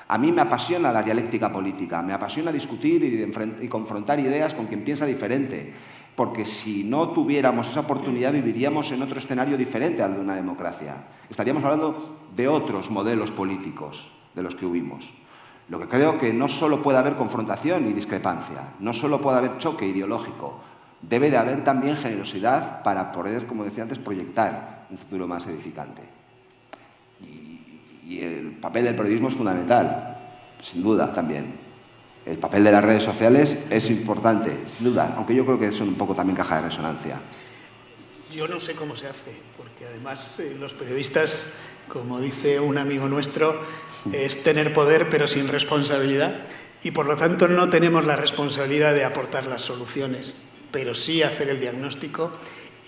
A mí me apasiona la dialéctica política, me apasiona discutir y confrontar ideas con quien piensa diferente, porque si no tuviéramos esa oportunidad viviríamos en otro escenario diferente al de una democracia. Estaríamos hablando de otros modelos políticos de los que huimos. Lo que creo que no solo puede haber confrontación y discrepancia, no solo puede haber choque ideológico, debe de haber también generosidad para poder, como decía antes, proyectar un futuro más edificante. Y el papel del periodismo es fundamental, sin duda también. El papel de las redes sociales es importante, sin duda, aunque yo creo que son un poco también caja de resonancia. Yo no sé cómo se hace, porque además los periodistas, como dice un amigo nuestro, es tener poder pero sin responsabilidad, y por lo tanto no tenemos la responsabilidad de aportar las soluciones, pero sí hacer el diagnóstico.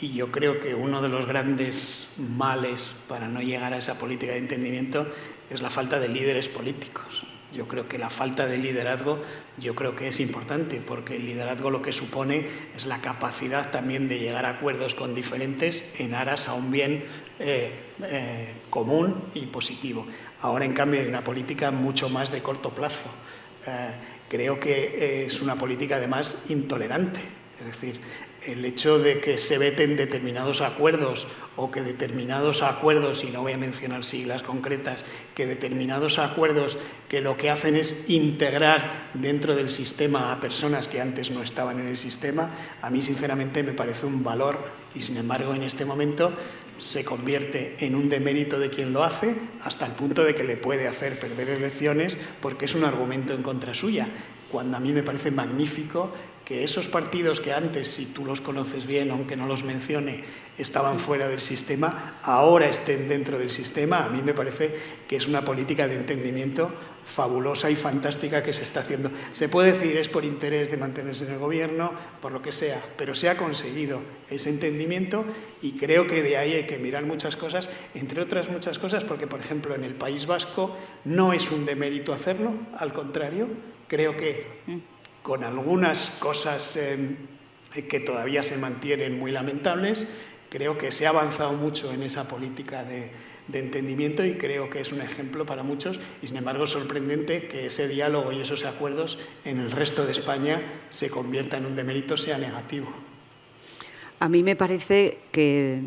Y yo creo que uno de los grandes males para no llegar a esa política de entendimiento es la falta de líderes políticos. Yo creo que la falta de liderazgo yo creo que es importante, porque el liderazgo lo que supone es la capacidad también de llegar a acuerdos con diferentes en aras a un bien común y positivo. Ahora, en cambio, hay una política mucho más de corto plazo. Creo que es una política, además, intolerante. Es decir, el hecho de que se veten determinados acuerdos o que determinados acuerdos, y no voy a mencionar siglas concretas, que determinados acuerdos que lo que hacen es integrar dentro del sistema a personas que antes no estaban en el sistema, a mí sinceramente me parece un valor y sin embargo en este momento se convierte en un demérito de quien lo hace hasta el punto de que le puede hacer perder elecciones porque es un argumento en contra suya, cuando a mí me parece magnífico que esos partidos que antes, si tú los conoces bien, aunque no los mencione, estaban fuera del sistema, ahora estén dentro del sistema. A mí me parece que es una política de entendimiento fabulosa y fantástica que se está haciendo. Se puede decir es por interés de mantenerse en el gobierno, por lo que sea, pero se ha conseguido ese entendimiento y creo que de ahí hay que mirar muchas cosas, entre otras muchas cosas, porque, por ejemplo, en el País Vasco no es un demérito hacerlo, al contrario, creo que con algunas cosas que todavía se mantienen muy lamentables, creo que se ha avanzado mucho en esa política de entendimiento y creo que es un ejemplo para muchos y, sin embargo, es sorprendente que ese diálogo y esos acuerdos en el resto de España se convierta en un demérito, sea negativo. A mí me parece que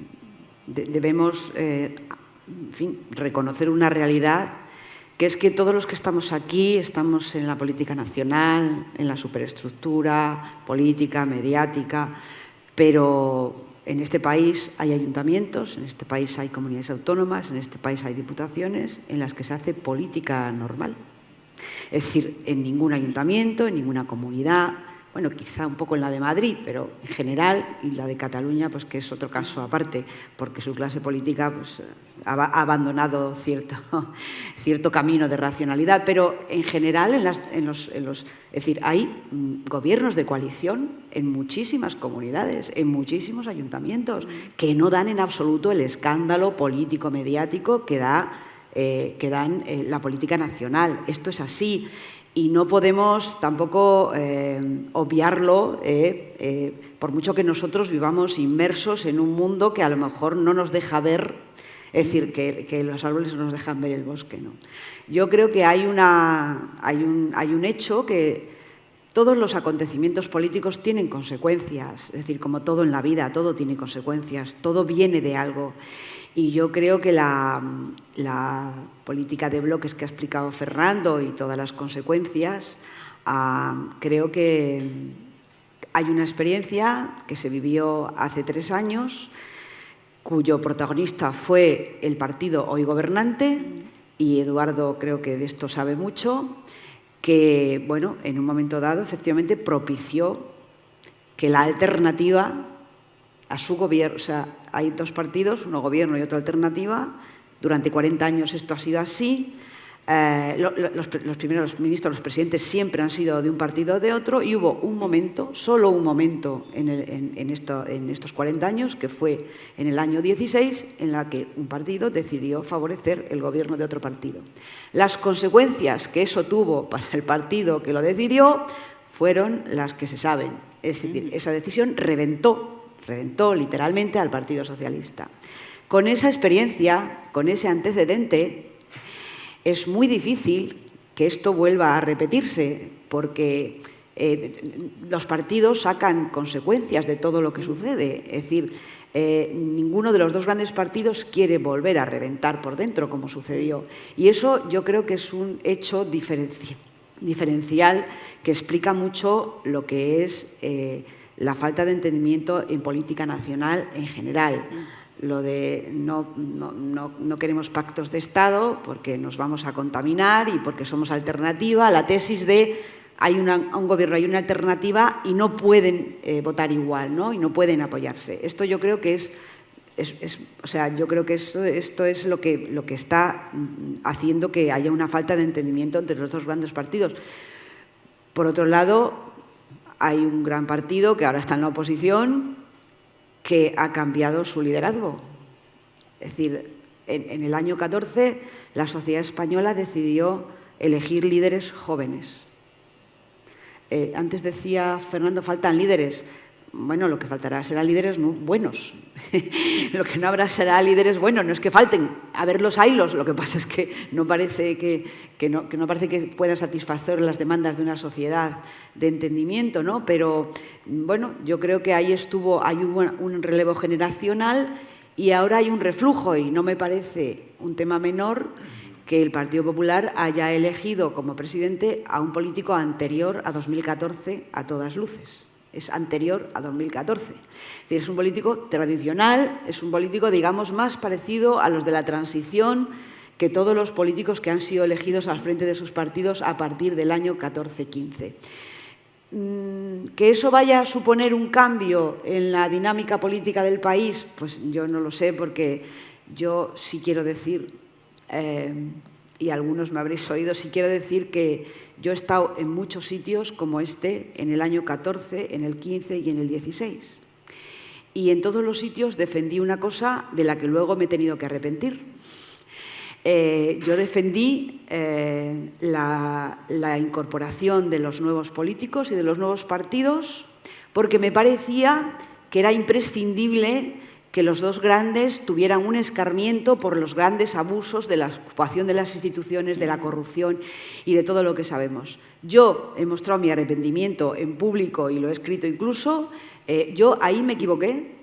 debemos reconocer una realidad, que es que todos los que estamos aquí estamos en la política nacional, en la superestructura política, mediática, pero en este país hay ayuntamientos, en este país hay comunidades autónomas, en este país hay diputaciones en las que se hace política normal. Es decir, en ningún ayuntamiento, en ninguna comunidad, bueno, quizá un poco en la de Madrid, pero en general, y la de Cataluña, pues que es otro caso aparte, porque su clase política pues, ha abandonado cierto camino de racionalidad, pero en general, es decir, hay gobiernos de coalición en muchísimas comunidades, en muchísimos ayuntamientos, que no dan en absoluto el escándalo político mediático que dan la política nacional. Esto es así. Y no podemos tampoco obviarlo, por mucho que nosotros vivamos inmersos en un mundo que a lo mejor no nos deja ver, es decir, que los árboles no nos dejan ver el bosque, ¿no? Yo creo que hay un hecho que todos los acontecimientos políticos tienen consecuencias, es decir, como todo en la vida, todo tiene consecuencias, todo viene de algo. Y yo creo que la política de bloques que ha explicado Fernando y todas las consecuencias, creo que hay una experiencia que se vivió hace 3 años, cuyo protagonista fue el partido hoy gobernante, y Eduardo creo que de esto sabe mucho, que, bueno, en un momento dado, efectivamente, propició que la alternativa a su gobierno, o sea, hay 2 partidos, uno gobierno y otro alternativa. Durante 40 años esto ha sido así. Los primeros ministros, los presidentes siempre han sido de un partido o de otro, y hubo un momento, solo un momento en estos 40 años, que fue en el año 16, en la que un partido decidió favorecer el gobierno de otro partido. Las consecuencias que eso tuvo para el partido que lo decidió fueron las que se saben. Es decir, esa decisión reventó literalmente al Partido Socialista. Con esa experiencia, con ese antecedente, es muy difícil que esto vuelva a repetirse, porque los partidos sacan consecuencias de todo lo que sucede. Es decir, ninguno de los dos grandes partidos quiere volver a reventar por dentro, como sucedió. Y eso yo creo que es un hecho diferencial que explica mucho lo que es la falta de entendimiento en política nacional en general. Lo de no queremos pactos de Estado porque nos vamos a contaminar y porque somos alternativa, la tesis de hay un gobierno, hay una alternativa y no pueden votar igual, ¿no? Y no pueden apoyarse. Esto yo creo que yo creo que esto es lo que está haciendo que haya una falta de entendimiento entre los dos grandes partidos. Por otro lado, hay un gran partido que ahora está en la oposición que ha cambiado su liderazgo. Es decir, en el año 14 la sociedad española decidió elegir líderes jóvenes. Antes decía Fernando, faltan líderes. Bueno, lo que faltará serán líderes buenos. Lo que no habrá será líderes buenos. No es que falten, a verlos haylos. Lo que pasa es que no parece que puedan satisfacer las demandas de una sociedad de entendimiento, ¿no? Pero, bueno, yo creo que hay un relevo generacional y ahora hay un reflujo, y no me parece un tema menor que el Partido Popular haya elegido como presidente a un político anterior a 2014 a todas luces. Es anterior a 2014. Es un político tradicional, es un político, digamos, más parecido a los de la transición que todos los políticos que han sido elegidos al frente de sus partidos a partir del año 14-15. ¿Que eso vaya a suponer un cambio en la dinámica política del país? Pues yo no lo sé, porque yo sí quiero decir, y algunos me habréis oído, sí quiero decir que yo he estado en muchos sitios como este en el año 14, en el 15 y en el 16. Y en todos los sitios defendí una cosa de la que luego me he tenido que arrepentir. Yo defendí la incorporación de los nuevos políticos y de los nuevos partidos porque me parecía que era imprescindible que los dos grandes tuvieran un escarmiento por los grandes abusos de la ocupación de las instituciones, de la corrupción y de todo lo que sabemos. Yo he mostrado mi arrepentimiento en público y lo he escrito incluso. Yo ahí me equivoqué.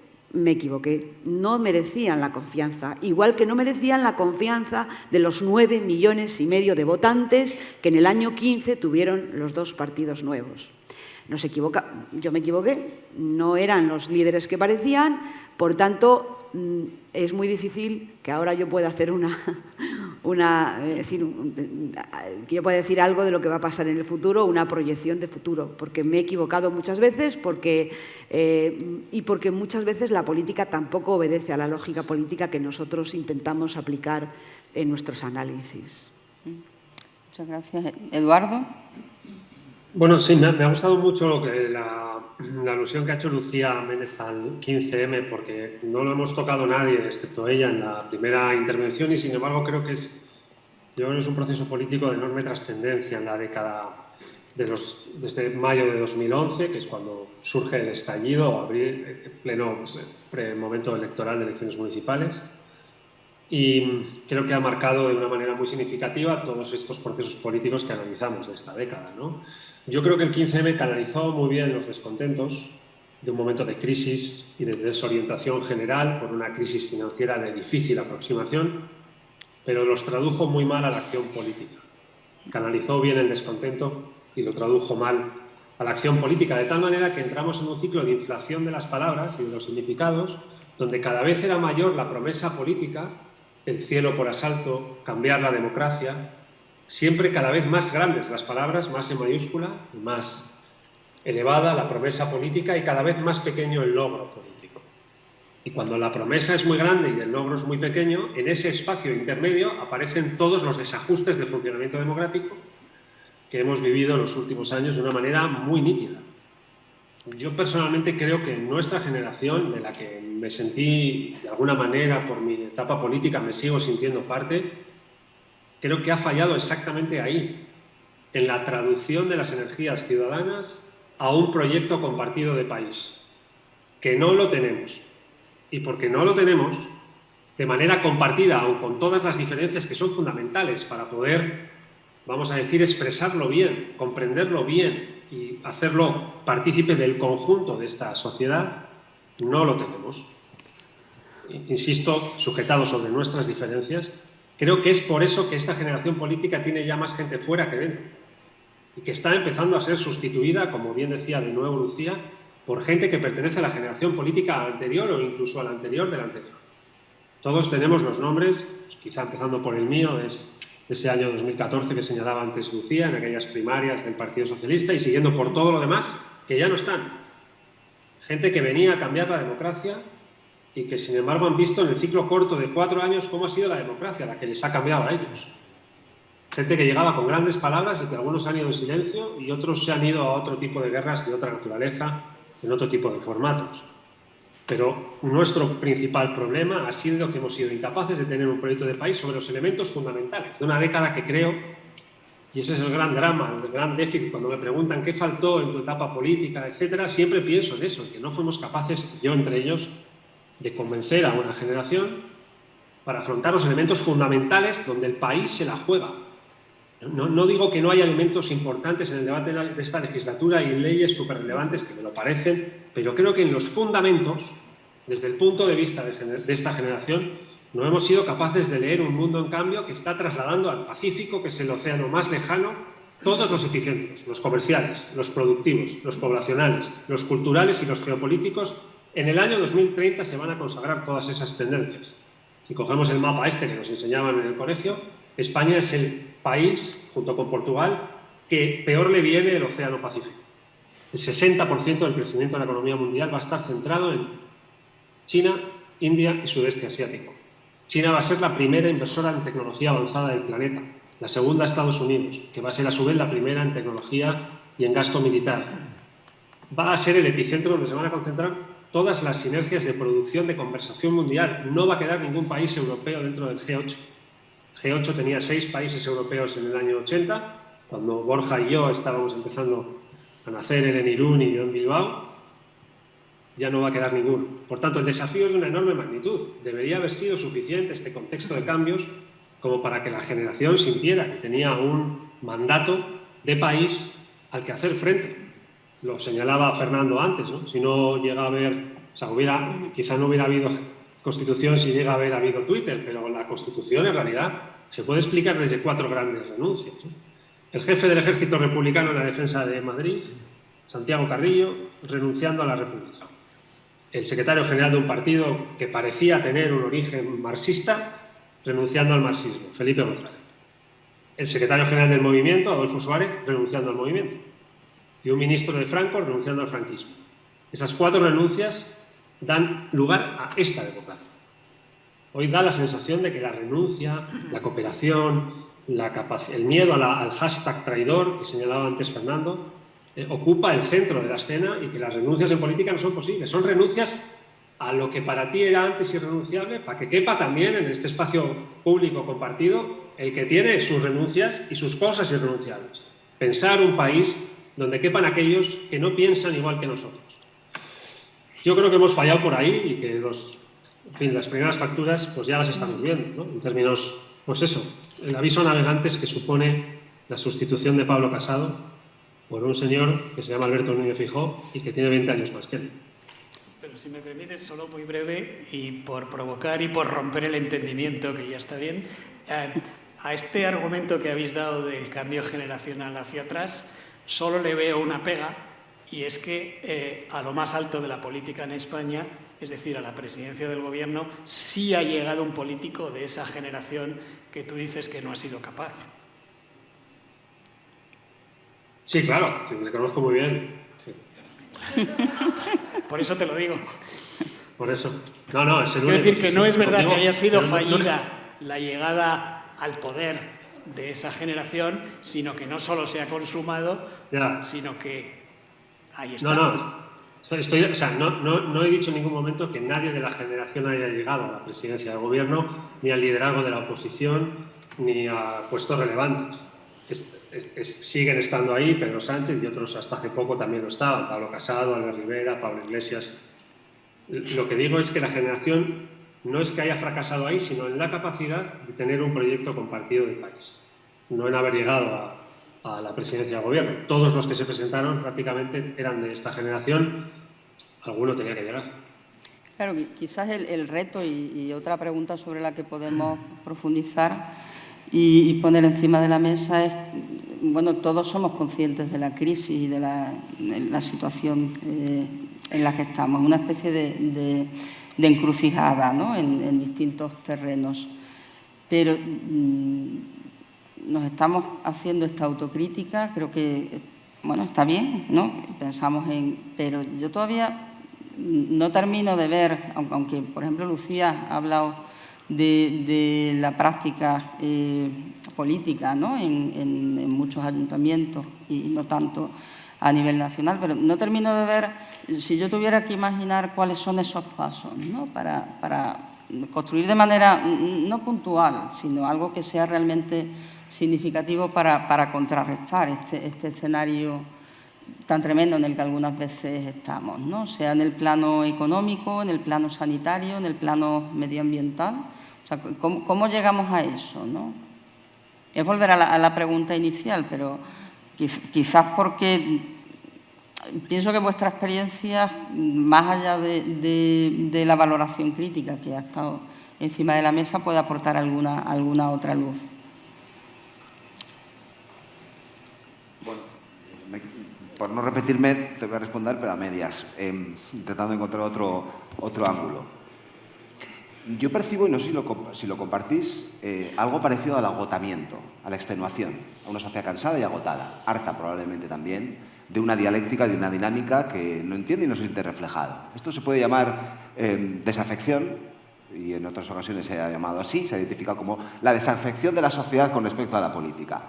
No merecían la confianza, igual que no merecían la confianza de los 9,5 millones de votantes que en el año 15 tuvieron los dos partidos nuevos. Yo me equivoqué, no eran los líderes que parecían, por tanto, es muy difícil que ahora yo pueda hacer que yo pueda decir algo de lo que va a pasar en el futuro, una proyección de futuro, porque me he equivocado muchas veces y porque muchas veces la política tampoco obedece a la lógica política que nosotros intentamos aplicar en nuestros análisis. Muchas gracias. Eduardo. Bueno, sí, me ha gustado mucho la alusión que ha hecho Lucía Méndez al 15M, porque no lo hemos tocado nadie, excepto ella, en la primera intervención, y sin embargo creo que es un proceso político de enorme trascendencia en la década desde mayo de 2011, que es cuando surge el estallido, abril, pleno momento electoral de elecciones municipales. Y creo que ha marcado de una manera muy significativa todos estos procesos políticos que analizamos de esta década, ¿no? Yo creo que el 15M canalizó muy bien los descontentos de un momento de crisis y de desorientación general por una crisis financiera de difícil aproximación, pero los tradujo muy mal a la acción política. Canalizó bien el descontento y lo tradujo mal a la acción política, de tal manera que entramos en un ciclo de inflación de las palabras y de los significados, donde cada vez era mayor la promesa política, el cielo por asalto, cambiar la democracia, siempre cada vez más grandes las palabras, más en mayúscula, más elevada la promesa política y cada vez más pequeño el logro político. Y cuando la promesa es muy grande y el logro es muy pequeño, en ese espacio intermedio aparecen todos los desajustes del funcionamiento democrático que hemos vivido en los últimos años de una manera muy nítida. Yo personalmente creo que en nuestra generación, de la que me sentí de alguna manera por mi etapa política, me sigo sintiendo parte, creo que ha fallado exactamente ahí. en la traducción de las energías ciudadanas a un proyecto compartido de país, que no lo tenemos. Y porque no lo tenemos de manera compartida, aun con todas las diferencias que son fundamentales para poder, vamos a decir, expresarlo bien, comprenderlo bien y hacerlo partícipe del conjunto de esta sociedad, no lo tenemos. Insisto, sujetado sobre nuestras diferencias, creo que es por eso que esta generación política tiene ya más gente fuera que dentro y que está empezando a ser sustituida, como bien decía de nuevo Lucía, por gente que pertenece a la generación política anterior o incluso a la anterior de la anterior. Todos tenemos los nombres, pues quizá empezando por el mío, es ese año 2014 que señalaba antes Lucía, en aquellas primarias del Partido Socialista, y siguiendo por todo lo demás, que ya no están. Gente que venía a cambiar la democracia y que, sin embargo, han visto en el ciclo corto de 4 años cómo ha sido la democracia la que les ha cambiado a ellos. Gente que llegaba con grandes palabras y que algunos han ido en silencio y otros se han ido a otro tipo de guerras de otra naturaleza, en otro tipo de formatos. Pero nuestro principal problema ha sido que hemos sido incapaces de tener un proyecto de país sobre los elementos fundamentales de una década que creo, y ese es el gran drama, el gran déficit, cuando me preguntan qué faltó en tu etapa política, etcétera, siempre pienso en eso, que no fuimos capaces, yo entre ellos, de convencer a una generación para afrontar los elementos fundamentales donde el país se la juega. No digo que no haya elementos importantes en el debate de esta legislatura y leyes súper relevantes que me lo parecen, pero creo que en los fundamentos, desde el punto de vista de esta generación, no hemos sido capaces de leer un mundo en cambio que está trasladando al Pacífico, que es el océano más lejano, todos los epicentros, los comerciales, los productivos, los poblacionales, los culturales y los geopolíticos. En el año 2030 se van a consagrar todas esas tendencias. Si cogemos el mapa este que nos enseñaban en el colegio, España es el país, junto con Portugal, que peor le viene el Océano Pacífico. El 60% del crecimiento de la economía mundial va a estar centrado en China, India y Sudeste Asiático. China va a ser la primera inversora en tecnología avanzada del planeta, la segunda Estados Unidos, que va a ser a su vez la primera en tecnología y en gasto militar. Va a ser el epicentro donde se van a concentrar todas las sinergias de producción de conversación mundial. No va a quedar ningún país europeo dentro del G8. G8 tenía 6 países europeos en el año 80, cuando Borja y yo estábamos empezando a nacer, él en Irún y yo en Bilbao. Ya no va a quedar ninguno. Por tanto, el desafío es de una enorme magnitud. Debería haber sido suficiente este contexto de cambios como para que la generación sintiera que tenía un mandato de país al que hacer frente. Lo señalaba Fernando antes, ¿no? Si no llega a haber, o sea, quizá no hubiera habido Constitución si llega a haber habido Twitter, pero la Constitución en realidad se puede explicar desde 4 grandes renuncias, ¿no? El jefe del Ejército Republicano en la defensa de Madrid, Santiago Carrillo, renunciando a la República. El secretario general de un partido que parecía tener un origen marxista, renunciando al marxismo, Felipe González. El secretario general del movimiento, Adolfo Suárez, renunciando al movimiento. Y un ministro de Franco renunciando al franquismo. Esas 4 renuncias dan lugar a esta democracia. Hoy da la sensación de que la renuncia, la cooperación, el miedo al hashtag traidor, que señalaba antes Fernando, ocupa el centro de la escena y que las renuncias en política no son posibles. Son renuncias a lo que para ti era antes irrenunciable, para que quepa también en este espacio público compartido el que tiene sus renuncias y sus cosas irrenunciables. Pensar un país donde quepan aquellos que no piensan igual que nosotros. Yo creo que hemos fallado por ahí y que las primeras facturas pues ya las estamos viendo, ¿no? En términos, pues eso, el aviso a navegantes que supone la sustitución de Pablo Casado por un señor que se llama Alberto Núñez Feijóo y que tiene 20 años más que él. Pero si me permites, solo muy breve y por provocar y por romper el entendimiento, que ya está bien, a este argumento que habéis dado del cambio generacional hacia atrás, solo le veo una pega, y es que a lo más alto de la política en España, es decir, a la presidencia del gobierno, sí ha llegado un político de esa generación que tú dices que no ha sido capaz. Sí, claro, sí, le conozco muy bien. Sí. Por eso te lo digo. Por eso. No, es el único. Quiero decir que no es verdad que haya sido fallida no es... la llegada al poder de esa generación, sino que no solo se ha consumado, sino que ahí está. No he dicho en ningún momento que nadie de la generación haya llegado a la presidencia del gobierno, ni al liderazgo de la oposición, ni a puestos relevantes. siguen estando ahí, Pedro Sánchez y otros hasta hace poco también lo estaban, Pablo Casado, Albert Rivera, Pablo Iglesias. Lo que digo es que la generación no es que haya fracasado ahí, sino en la capacidad de tener un proyecto compartido de país, no en haber llegado a la presidencia del gobierno. Todos los que se presentaron prácticamente eran de esta generación, alguno tenía que llegar. Claro, quizás el reto y otra pregunta sobre la que podemos profundizar y poner encima de la mesa es, bueno, todos somos conscientes de la crisis y de la situación en la que estamos, una especie de encrucijada, ¿no?, en distintos terrenos. Pero nos estamos haciendo esta autocrítica, creo que, bueno, está bien, ¿no? Pensamos pero yo todavía no termino de ver, aunque por ejemplo Lucía ha hablado de la práctica política, ¿no?, en muchos ayuntamientos y no tanto a nivel nacional, pero no termino de ver, si yo tuviera que imaginar cuáles son esos pasos, ¿no?, para construir de manera no puntual, sino algo que sea realmente significativo para contrarrestar este escenario tan tremendo en el que algunas veces estamos, ¿no?, sea en el plano económico, en el plano sanitario, en el plano medioambiental. O sea, ¿cómo llegamos a eso, ¿no? Es volver a la pregunta inicial, pero quizás porque pienso que vuestra experiencia, más allá de la valoración crítica que ha estado encima de la mesa, puede aportar alguna otra luz. Bueno, por no repetirme, te voy a responder, pero a medias, intentando encontrar otro ángulo. Yo percibo, y no sé si lo compartís, algo parecido al agotamiento, a la extenuación, a una sociedad cansada y agotada, harta probablemente también, de una dialéctica, de una dinámica que no entiende y no se siente reflejado. Esto se puede llamar desafección, y en otras ocasiones se ha llamado así, se ha identificado como la desafección de la sociedad con respecto a la política.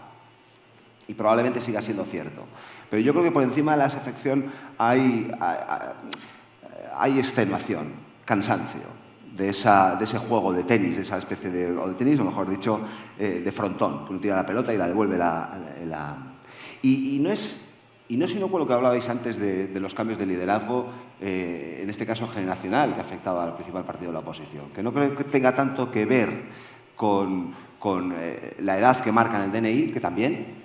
Y probablemente siga siendo cierto. Pero yo creo que por encima de la desafección hay extenuación, cansancio de ese juego de tenis, de esa especie de tenis, o mejor dicho, de frontón, que uno tira la pelota y la devuelve Y no es inocuo lo que hablabais antes de los cambios de liderazgo, en este caso generacional, que afectaba al principal partido de la oposición, que no creo que tenga tanto que ver con la edad que marca en el DNI, que también,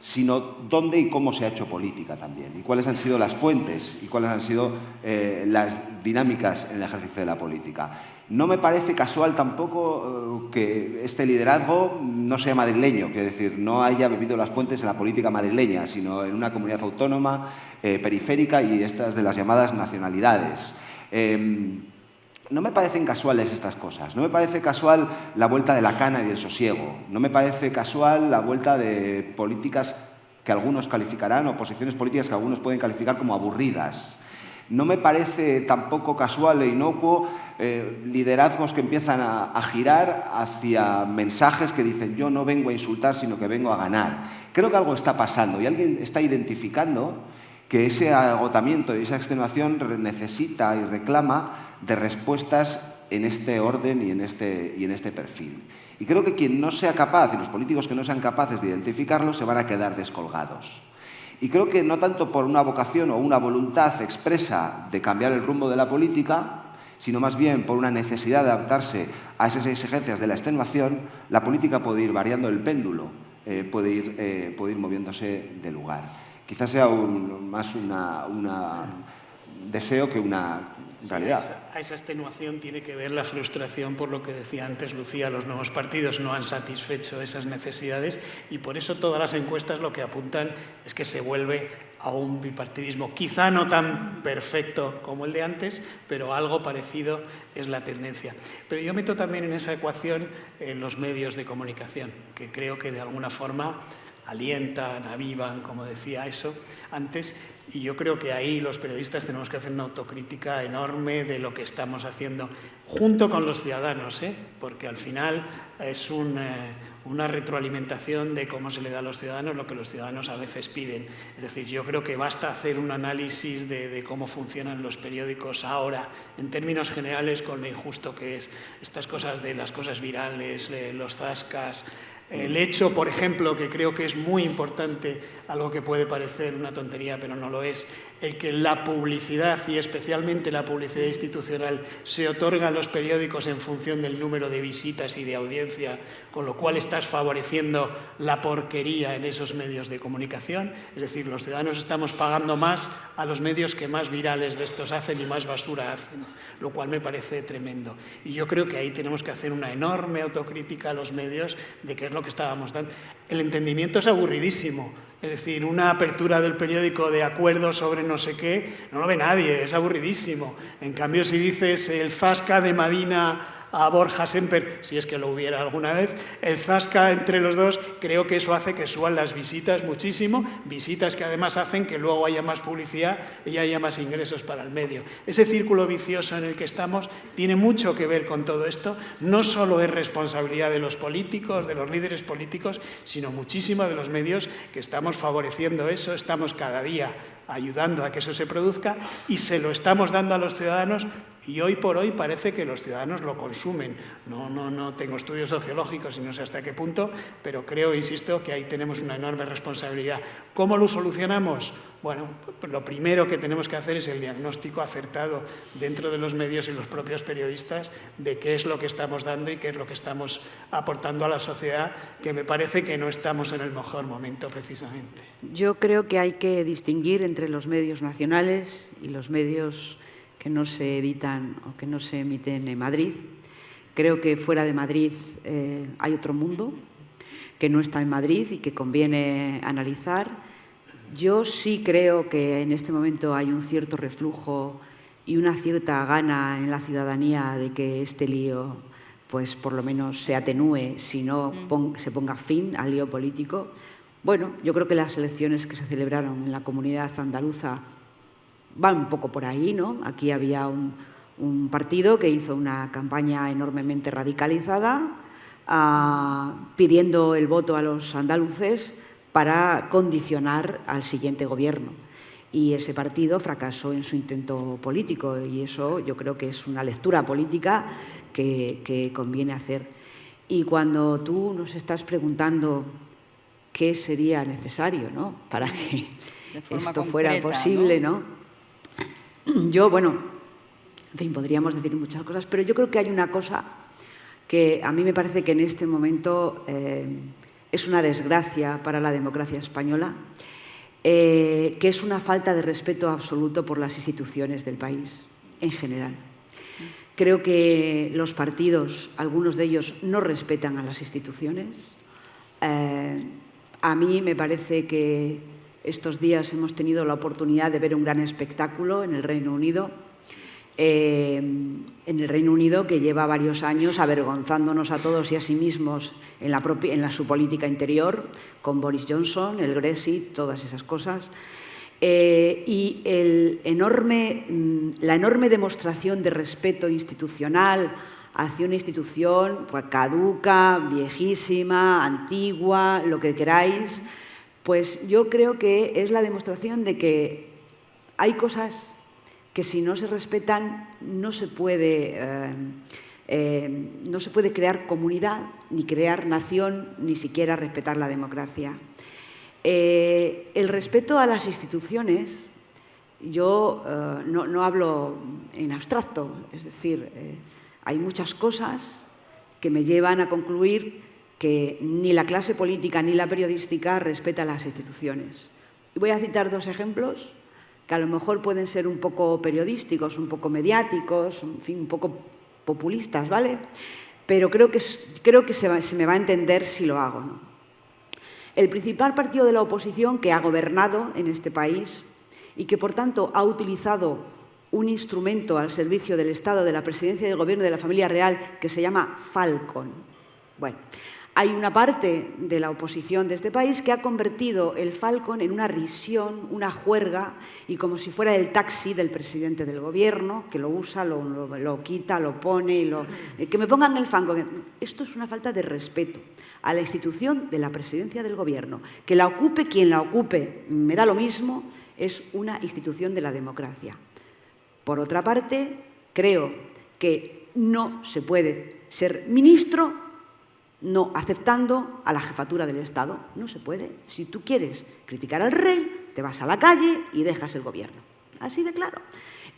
sino dónde y cómo se ha hecho política también, y cuáles han sido las fuentes y cuáles han sido las dinámicas en el ejercicio de la política. No me parece casual tampoco que este liderazgo no sea madrileño, quiero decir, no haya bebido las fuentes en la política madrileña, sino en una comunidad autónoma, periférica, y estas de las llamadas nacionalidades. No me parecen casuales estas cosas, no me parece casual la vuelta de la cana y del sosiego, no me parece casual la vuelta de políticas que algunos calificarán, o posiciones políticas que algunos pueden calificar como aburridas. No me parece tampoco casual e inocuo liderazgos que empiezan a girar hacia mensajes que dicen yo no vengo a insultar, sino que vengo a ganar. Creo que algo está pasando y alguien está identificando que ese agotamiento y esa extenuación necesita y reclama de respuestas en este orden y en este perfil. Y creo que quien no sea capaz, y los políticos que no sean capaces de identificarlo, se van a quedar descolgados. Y creo que no tanto por una vocación o una voluntad expresa de cambiar el rumbo de la política, sino más bien por una necesidad de adaptarse a esas exigencias de la extenuación, la política puede ir variando el péndulo, puede ir moviéndose de lugar. Quizás sea más un deseo que una realidad. A esa extenuación tiene que ver la frustración por lo que decía antes Lucía, los nuevos partidos no han satisfecho esas necesidades y por eso todas las encuestas lo que apuntan es que se vuelve a un bipartidismo, quizá no tan perfecto como el de antes, pero algo parecido es la tendencia. Pero yo meto también en esa ecuación los medios de comunicación, que creo que de alguna forma alientan, avivan, como decía eso antes, y yo creo que ahí los periodistas tenemos que hacer una autocrítica enorme de lo que estamos haciendo junto con los ciudadanos, porque al final es una retroalimentación de cómo se le da a los ciudadanos lo que los ciudadanos a veces piden. Es decir, yo creo que basta hacer un análisis de cómo funcionan los periódicos ahora, en términos generales, con lo injusto que es estas cosas de las cosas virales, los zascas, El hecho, por ejemplo, que creo que es muy importante, algo que puede parecer una tontería, pero no lo es, el que la publicidad, y especialmente la publicidad institucional, se otorga a los periódicos en función del número de visitas y de audiencia, con lo cual estás favoreciendo la porquería en esos medios de comunicación. Es decir, los ciudadanos estamos pagando más a los medios que más virales de estos hacen y más basura hacen, lo cual me parece tremendo. Y yo creo que ahí tenemos que hacer una enorme autocrítica a los medios de qué es lo que estábamos dando. El entendimiento es aburridísimo. Es decir, una apertura del periódico de acuerdo sobre no sé qué, no lo ve nadie, es aburridísimo. En cambio, si dices el zasca de Madina a Borja Semper, si es que lo hubiera alguna vez, el zasca entre los dos, creo que eso hace que suban las visitas muchísimo, visitas que además hacen que luego haya más publicidad y haya más ingresos para el medio. Ese círculo vicioso en el que estamos tiene mucho que ver con todo esto. No solo es responsabilidad de los políticos, de los líderes políticos, sino muchísimo de los medios que estamos favoreciendo eso, estamos cada día ayudando a que eso se produzca y se lo estamos dando a los ciudadanos, y hoy por hoy parece que los ciudadanos lo consumen. No tengo estudios sociológicos y no sé hasta qué punto, pero creo, insisto, que ahí tenemos una enorme responsabilidad. ¿Cómo lo solucionamos? Bueno, lo primero que tenemos que hacer es el diagnóstico acertado dentro de los medios y los propios periodistas de qué es lo que estamos dando y qué es lo que estamos aportando a la sociedad, que me parece que no estamos en el mejor momento precisamente. Yo creo que hay que distinguir entre los medios nacionales y los medios que no se editan o que no se emiten en Madrid. Creo que fuera de Madrid hay otro mundo que no está en Madrid y que conviene analizar. Yo sí creo que en este momento hay un cierto reflujo y una cierta gana en la ciudadanía de que este lío, pues por lo menos se atenúe, si no se ponga fin al lío político. Bueno, yo creo que las elecciones que se celebraron en la comunidad andaluza van un poco por ahí, ¿no? Aquí había un partido que hizo una campaña enormemente radicalizada, pidiendo el voto a los andaluces para condicionar al siguiente gobierno. Y ese partido fracasó en su intento político, y eso yo creo que es una lectura política que conviene hacer. Y cuando tú nos estás preguntando qué sería necesario, ¿no?, para que esto fuera posible, ¿no? Yo, bueno, en fin, podríamos decir muchas cosas, pero yo creo que hay una cosa que a mí me parece que en este momento es una desgracia para la democracia española, que es una falta de respeto absoluto por las instituciones del país en general. Creo que los partidos, algunos de ellos, no respetan a las instituciones. A mí me parece que estos días hemos tenido la oportunidad de ver un gran espectáculo en el Reino Unido. En el Reino Unido, que lleva varios años avergonzándonos a todos y a sí mismos en su política interior, con Boris Johnson, el Brexit, todas esas cosas. Y la enorme demostración de respeto institucional hacia una institución pues, caduca, viejísima, antigua, lo que queráis, pues yo creo que es la demostración de que hay cosas que si no se respetan no se puede crear comunidad, ni crear nación, ni siquiera respetar la democracia. El respeto a las instituciones, yo no hablo en abstracto, es decir, hay muchas cosas que me llevan a concluir que ni la clase política ni la periodística respeta las instituciones. Y voy a citar dos ejemplos que a lo mejor pueden ser un poco periodísticos, un poco mediáticos, en fin, un poco populistas, ¿vale? Pero creo que se me va a entender si lo hago, ¿no? El principal partido de la oposición que ha gobernado en este país y que, por tanto, ha utilizado un instrumento al servicio del Estado, de la presidencia y del Gobierno de la familia real, que se llama Falcon. Bueno, hay una parte de la oposición de este país que ha convertido el Falcon en una risión, una juerga, y como si fuera el taxi del presidente del Gobierno, que lo usa, lo quita, lo pone, que me pongan el Falcon. Esto es una falta de respeto a la institución de la presidencia del Gobierno. Que la ocupe quien la ocupe, me da lo mismo, es una institución de la democracia. Por otra parte, creo que no se puede ser ministro no aceptando a la jefatura del Estado. No se puede. Si tú quieres criticar al rey, te vas a la calle y dejas el gobierno. Así de claro.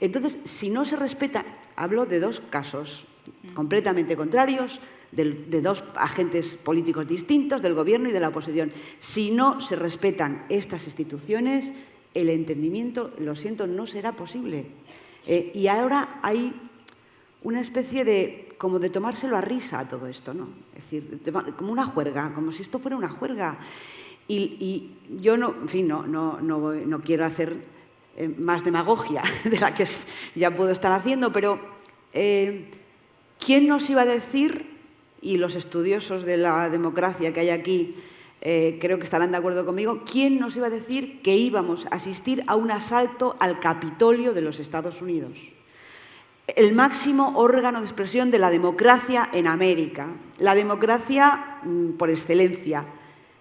Entonces, si no se respeta, hablo de dos casos completamente contrarios, de dos agentes políticos distintos, del gobierno y de la oposición. Si no se respetan estas instituciones, el entendimiento, lo siento, no será posible. Y ahora hay una especie de, como de tomárselo a risa a todo esto, ¿no? Es decir, como una juerga, como si esto fuera una juerga. Y yo no, en fin, no quiero hacer más demagogia de la que ya puedo estar haciendo, pero ¿quién nos iba a decir, y los estudiosos de la democracia que hay aquí creo que estarán de acuerdo conmigo, quién nos iba a decir que íbamos a asistir a un asalto al Capitolio de los Estados Unidos? El máximo órgano de expresión de la democracia en América, la democracia por excelencia.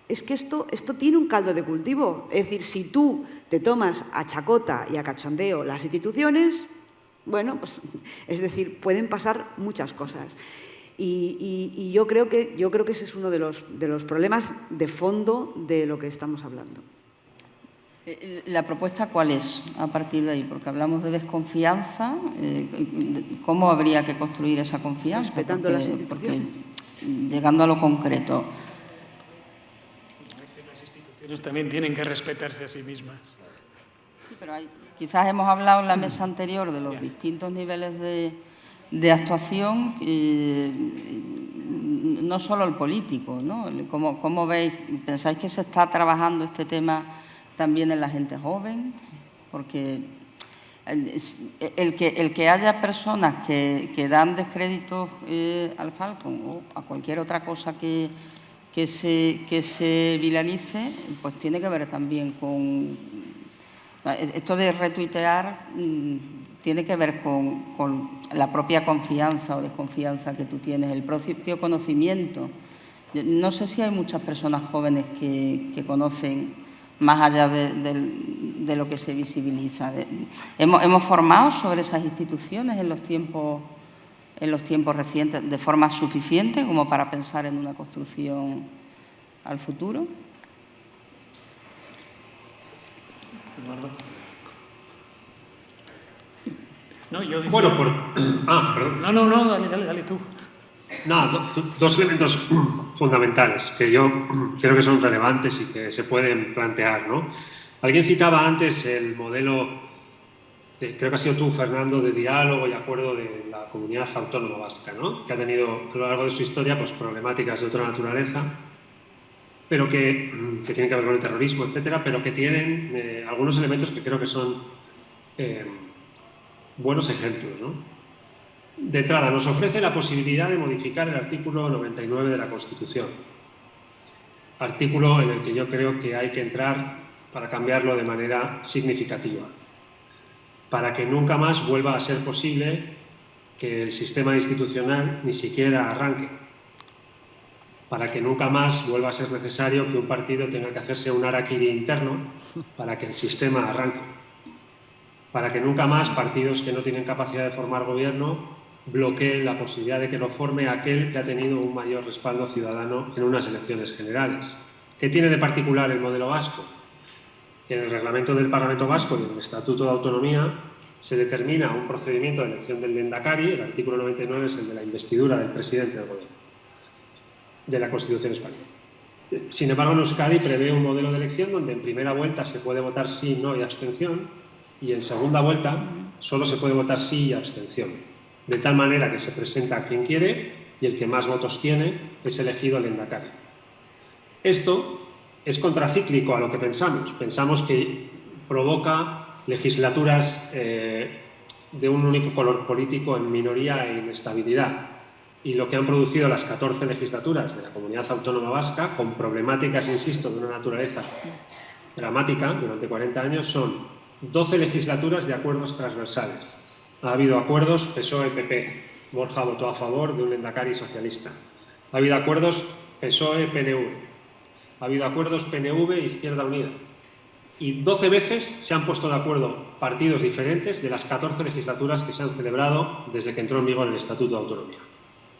Es que esto tiene un caldo de cultivo. Es decir, si tú te tomas a chacota y a cachondeo las instituciones, bueno, pues es decir, pueden pasar muchas cosas. Y yo creo que ese es uno de los problemas de fondo de lo que estamos hablando. ¿La propuesta cuál es a partir de ahí? Porque hablamos de desconfianza. ¿Cómo habría que construir esa confianza? Respetando las instituciones. Llegando a lo concreto. Las instituciones también tienen que respetarse a sí mismas. Sí, pero quizás hemos hablado en la mesa anterior de los distintos niveles de actuación, no solo el político, ¿no? ¿Cómo veis? ¿Pensáis que se está trabajando este tema también en la gente joven? Porque el que haya personas que dan descréditos al Falcon o a cualquier otra cosa que se viralice, pues tiene que ver también con... Esto de retuitear tiene que ver con la propia confianza o desconfianza que tú tienes, el propio conocimiento. No sé si hay muchas personas jóvenes que conocen más allá de lo que se visibiliza. Hemos formado sobre esas instituciones en los tiempos recientes de forma suficiente como para pensar en una construcción al futuro. Eduardo. No, yo decía... Bueno, perdón. No, dale tú. Nada, dos elementos fundamentales que yo creo que son relevantes y que se pueden plantear, ¿no? Alguien citaba antes el modelo, creo que ha sido tú, Fernando, de diálogo y acuerdo de la comunidad autónoma vasca, ¿no? Que ha tenido a lo largo de su historia pues, problemáticas de otra naturaleza, pero que tienen que ver con el terrorismo, etcétera, pero que tienen algunos elementos que creo que son buenos ejemplos, ¿no? De entrada, nos ofrece la posibilidad de modificar el artículo 99 de la Constitución. Artículo en el que yo creo que hay que entrar para cambiarlo de manera significativa. Para que nunca más vuelva a ser posible que el sistema institucional ni siquiera arranque. Para que nunca más vuelva a ser necesario que un partido tenga que hacerse un harakiri interno para que el sistema arranque. Para que nunca más partidos que no tienen capacidad de formar gobierno bloquee la posibilidad de que lo forme aquel que ha tenido un mayor respaldo ciudadano en unas elecciones generales. ¿Qué tiene de particular el modelo vasco? Que en el reglamento del Parlamento Vasco y en el Estatuto de Autonomía se determina un procedimiento de elección del Lehendakari, el artículo 99 es el de la investidura del presidente del Gobierno, de la Constitución española. Sin embargo, en Euskadi prevé un modelo de elección donde en primera vuelta se puede votar sí, no y abstención, y en segunda vuelta solo se puede votar sí y abstención. De tal manera que se presenta a quien quiere y el que más votos tiene es elegido al Lehendakari. Esto es contracíclico a lo que pensamos. Pensamos que provoca legislaturas de un único color político en minoría e inestabilidad. Y lo que han producido las 14 legislaturas de la Comunidad Autónoma Vasca, con problemáticas, insisto, de una naturaleza dramática durante 40 años, son 12 legislaturas de acuerdos transversales. Ha habido acuerdos PSOE-PP. Borja votó a favor de un Lehendakari socialista. Ha habido acuerdos PSOE-PNV. Ha habido acuerdos PNV-Izquierda Unida. Y 12 veces se han puesto de acuerdo partidos diferentes de las 14 legislaturas que se han celebrado desde que entró en vigor el Estatuto de Autonomía.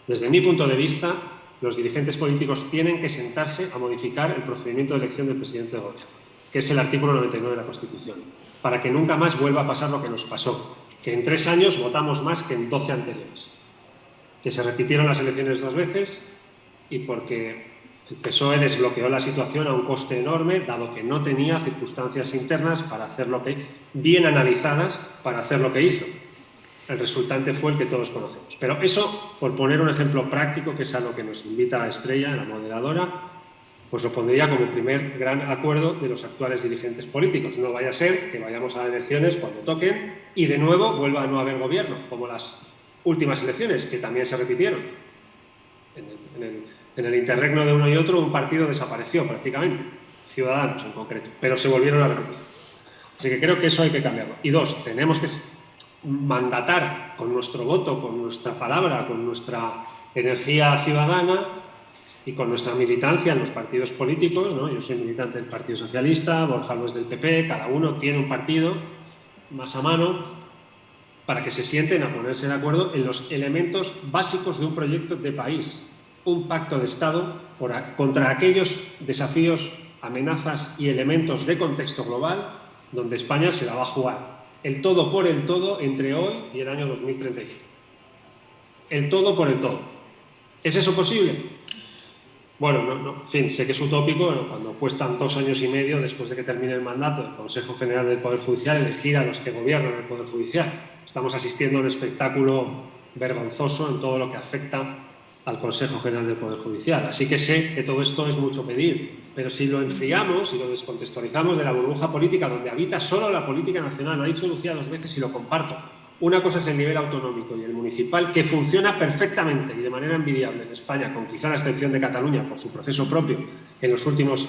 Desde mi punto de vista, los dirigentes políticos tienen que sentarse a modificar el procedimiento de elección del presidente de gobierno, que es el artículo 99 de la Constitución, para que nunca más vuelva a pasar lo que nos pasó, que en 3 años votamos más que en 12 anteriores, que se repitieron las elecciones 2 veces y porque el PSOE desbloqueó la situación a un coste enorme, dado que no tenía circunstancias internas para hacer lo que, bien analizadas para hacer lo que hizo. El resultante fue el que todos conocemos. Pero eso, por poner un ejemplo práctico, que es a lo que nos invita a Estrella, la moderadora, pues lo pondría como primer gran acuerdo de los actuales dirigentes políticos. No vaya a ser que vayamos a elecciones cuando toquen y de nuevo vuelva a no haber gobierno, como las últimas elecciones, que también se repitieron. En el interregno de uno y otro, un partido desapareció prácticamente, Ciudadanos en concreto, pero se volvieron a repetir. Así que creo que eso hay que cambiarlo. Y 2, tenemos que mandatar con nuestro voto, con nuestra palabra, con nuestra energía ciudadana y con nuestra militancia en los partidos políticos, ¿no? Yo soy militante del Partido Socialista, Borja lo es del PP, cada uno tiene un partido más a mano para que se sienten a ponerse de acuerdo en los elementos básicos de un proyecto de país, un pacto de Estado contra aquellos desafíos, amenazas y elementos de contexto global donde España se la va a jugar. El todo por el todo entre hoy y el año 2035. El todo por el todo. ¿Es eso posible? Bueno, en fin, sé que es utópico, ¿no? Cuando cuestan 2 años y medio después de que termine el mandato del Consejo General del Poder Judicial elegir a los que gobiernan el Poder Judicial. Estamos asistiendo a un espectáculo vergonzoso en todo lo que afecta al Consejo General del Poder Judicial. Así que sé que todo esto es mucho pedir, pero si lo enfriamos y lo descontextualizamos de la burbuja política donde habita solo la política nacional, lo ha dicho Lucía 2 veces y lo comparto. Una cosa es el nivel autonómico y el municipal, que funciona perfectamente y de manera envidiable en España, con quizá la excepción de Cataluña por su proceso propio en los últimos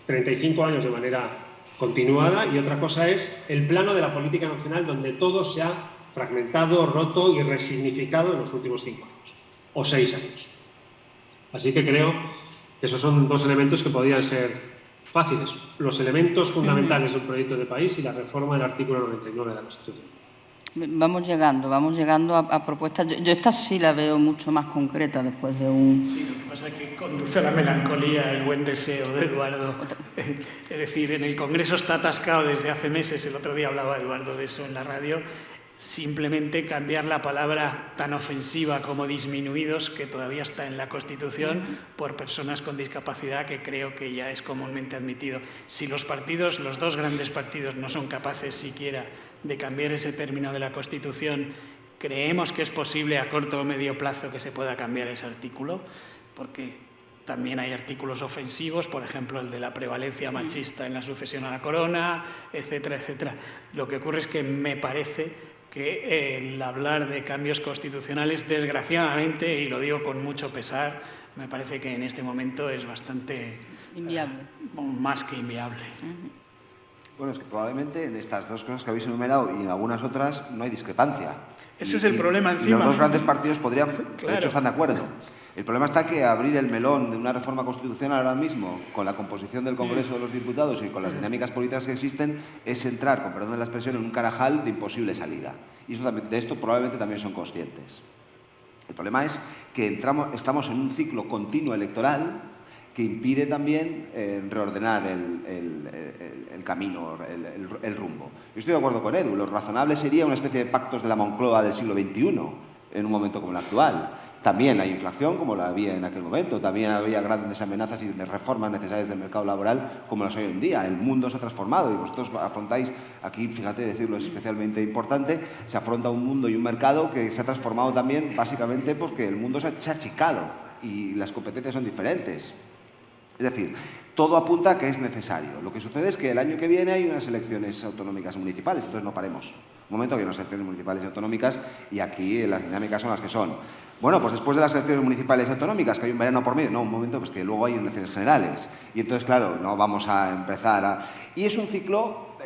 35 años de manera continuada, y otra cosa es el plano de la política nacional donde todo se ha fragmentado, roto y resignificado en los últimos 5 años o 6 años. Así que creo que esos son 2 elementos que podrían ser fáciles, los elementos fundamentales de un proyecto de país y la reforma del artículo 99 de la Constitución. Vamos llegando a propuestas. Yo esta sí la veo mucho más concreta después de un... Sí, lo que pasa es que conduce a la melancolía el buen deseo de Eduardo. Es decir, en el Congreso está atascado desde hace meses, el otro día hablaba Eduardo de eso en la radio, simplemente cambiar la palabra tan ofensiva como disminuidos, que todavía está en la Constitución, por personas con discapacidad, que creo que ya es comúnmente admitido. Si los partidos, los 2 grandes partidos, no son capaces siquiera de cambiar ese término de la Constitución, creemos que es posible a corto o medio plazo que se pueda cambiar ese artículo, porque también hay artículos ofensivos, por ejemplo, el de la prevalencia machista en la sucesión a la corona, etcétera, etcétera. Lo que ocurre es que me parece que el hablar de cambios constitucionales, desgraciadamente, y lo digo con mucho pesar, me parece que en este momento es bastante... inviable. Más que inviable. Bueno, es que probablemente en estas 2 cosas que habéis enumerado y en algunas otras no hay discrepancia. Ese es el problema encima. Los 2 grandes partidos podrían, Claro. de hecho, están de acuerdo. El problema está que abrir el melón de una reforma constitucional ahora mismo, con la composición del Congreso de los Diputados y con las dinámicas políticas que existen, es entrar, con perdón de la expresión, en un carajal de imposible salida. Y de esto probablemente también son conscientes. El problema es que estamos en un ciclo continuo electoral que impide también reordenar el camino, el rumbo. Yo estoy de acuerdo con Edu, lo razonable sería una especie de pactos de la Moncloa del siglo XXI, en un momento como el actual. También hay inflación, como la había en aquel momento, también había grandes amenazas y reformas necesarias del mercado laboral, como las hay hoy en día. El mundo se ha transformado y vosotros afrontáis, aquí, fíjate, decirlo es especialmente importante, se afronta un mundo y un mercado que se ha transformado también, básicamente, porque el mundo se ha achicado y las competencias son diferentes. Es decir, todo apunta a que es necesario. Lo que sucede es que el año que viene hay unas elecciones autonómicas municipales, entonces no paremos. Un momento que hay unas elecciones municipales y autonómicas y aquí las dinámicas son las que son. Bueno, pues después de las elecciones municipales y autonómicas, que hay un verano por medio, no, un momento, pues que luego hay elecciones generales. Y entonces, claro, no vamos a empezar a... Y es un ciclo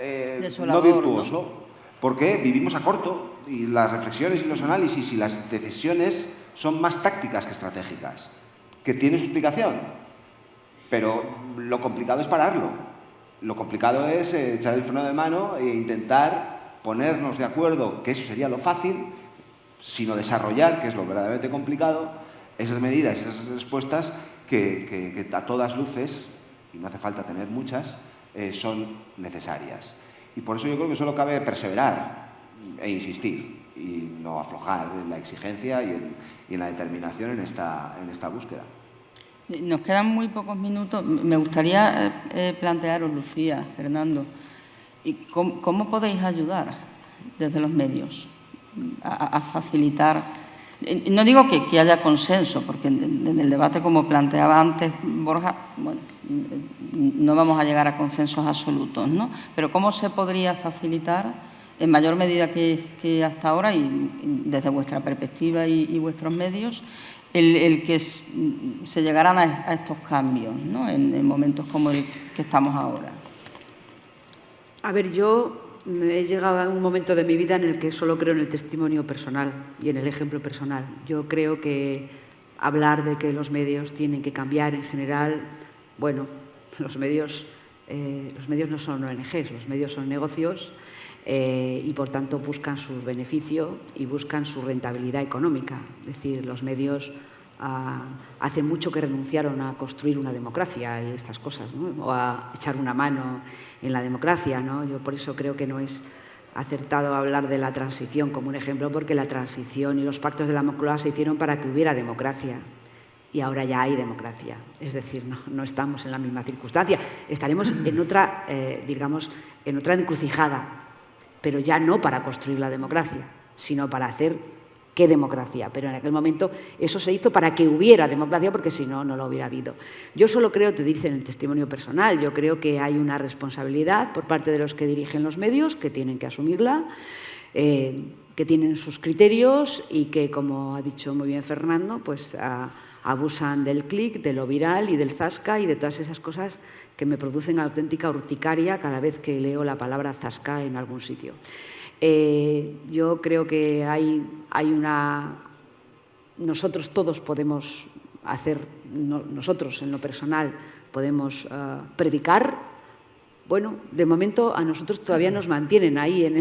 no virtuoso, ¿no? Porque vivimos a corto y las reflexiones y los análisis y las decisiones son más tácticas que estratégicas, que tiene su explicación. Pero lo complicado es pararlo. Lo complicado es echar el freno de mano e intentar ponernos de acuerdo, que eso sería lo fácil, sino desarrollar, que es lo verdaderamente complicado, esas medidas y esas respuestas que a todas luces, y no hace falta tener muchas, son necesarias. Y por eso yo creo que solo cabe perseverar e insistir y no aflojar en la exigencia y en la determinación en esta búsqueda. Nos quedan muy pocos minutos. Me gustaría plantearos, Lucía, Fernando, ¿cómo podéis ayudar desde los medios a facilitar? No digo que haya consenso, porque en el debate, como planteaba antes Borja, bueno, no vamos a llegar a consensos absolutos, ¿no? Pero ¿cómo se podría facilitar, en mayor medida que hasta ahora, y desde vuestra perspectiva y vuestros medios, el que se llegaran a estos cambios, ¿no? En momentos como el que estamos ahora? A ver, yo he llegado a un momento de mi vida en el que solo creo en el testimonio personal y en el ejemplo personal. Yo creo que hablar de que los medios tienen que cambiar en general, bueno, los medios no son ONGs, los medios son negocios y por tanto buscan su beneficio y buscan su rentabilidad económica. Es decir, los medios hace mucho que renunciaron a construir una democracia y estas cosas, ¿no? O a echar una mano en la democracia, ¿no? Yo por eso creo que no es acertado hablar de la transición como un ejemplo, porque la transición y los pactos de la Moncloa se hicieron para que hubiera democracia y ahora ya hay democracia. Es decir, no estamos en la misma circunstancia. Estaremos en otra, digamos, en otra encrucijada, pero ya no para construir la democracia, sino para hacer ¿qué democracia? Pero en aquel momento eso se hizo para que hubiera democracia, porque si no, no lo hubiera habido. Yo solo creo, te dice en el testimonio personal, yo creo que hay una responsabilidad por parte de los que dirigen los medios, que tienen que asumirla, que tienen sus criterios y que, como ha dicho muy bien Fernando, pues abusan del clic, de lo viral y del zasca y de todas esas cosas que me producen auténtica urticaria cada vez que leo la palabra zasca en algún sitio. Yo creo que hay una... Nosotros todos podemos hacer, nosotros en lo personal podemos predicar. Bueno, de momento a nosotros todavía nos mantienen ahí en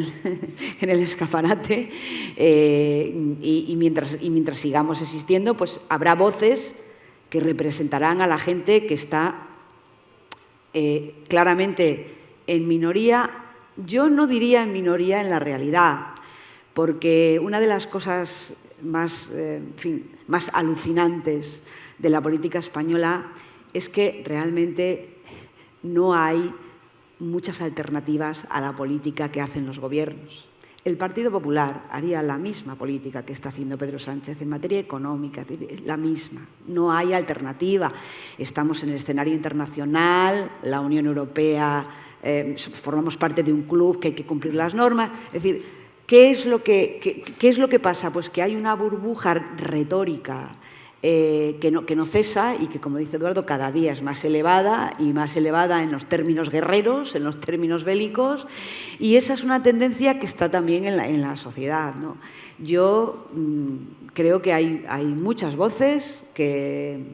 el escaparate y mientras sigamos existiendo, pues habrá voces que representarán a la gente que está claramente en minoría. Yo no diría en minoría en la realidad, porque una de las cosas más alucinantes de la política española es que realmente no hay muchas alternativas a la política que hacen los gobiernos. El Partido Popular haría la misma política que está haciendo Pedro Sánchez en materia económica, la misma. No hay alternativa. Estamos en el escenario internacional, la Unión Europea, formamos parte de un club que hay que cumplir las normas. Es decir, ¿qué es lo que pasa? Pues que hay una burbuja retórica que no cesa y que, como dice Eduardo, cada día es más elevada y más elevada en los términos guerreros, en los términos bélicos, y esa es una tendencia que está también en la sociedad, ¿no? Yo creo que hay muchas voces que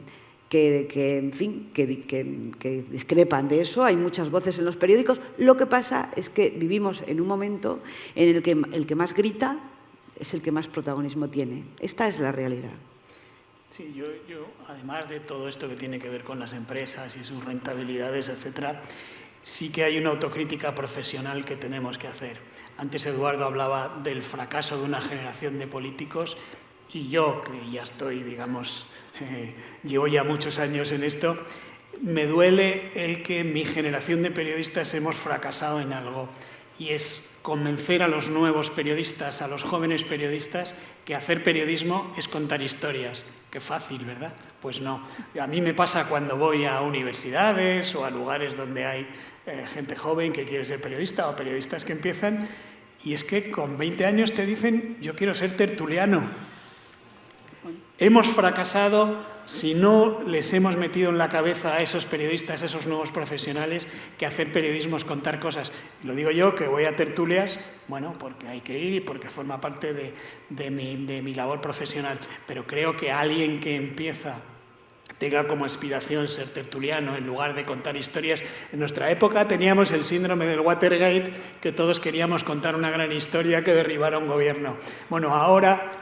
discrepan de eso, hay muchas voces en los periódicos. Lo que pasa es que vivimos en un momento en el que el que más grita es el que más protagonismo tiene. Esta es la realidad. Sí, yo, además de todo esto que tiene que ver con las empresas y sus rentabilidades, etcétera, sí que hay una autocrítica profesional que tenemos que hacer. Antes Eduardo hablaba del fracaso de una generación de políticos y yo, que ya estoy, digamos, llevo ya muchos años en esto, me duele el que mi generación de periodistas hemos fracasado en algo, y es convencer a los nuevos periodistas, a los jóvenes periodistas, que hacer periodismo es contar historias. Qué fácil, ¿verdad? Pues no. A mí me pasa cuando voy a universidades o a lugares donde hay gente joven que quiere ser periodista o periodistas que empiezan, y es que con 20 años te dicen, yo quiero ser tertuliano. Hemos fracasado si no les hemos metido en la cabeza a esos periodistas, a esos nuevos profesionales, que hacer periodismo es contar cosas. Lo digo yo, que voy a tertulias, bueno, porque hay que ir y porque forma parte de mi labor profesional. Pero creo que alguien que empieza tenga como aspiración ser tertuliano en lugar de contar historias. En nuestra época teníamos el síndrome del Watergate, que todos queríamos contar una gran historia que derribara un gobierno. Bueno, ahora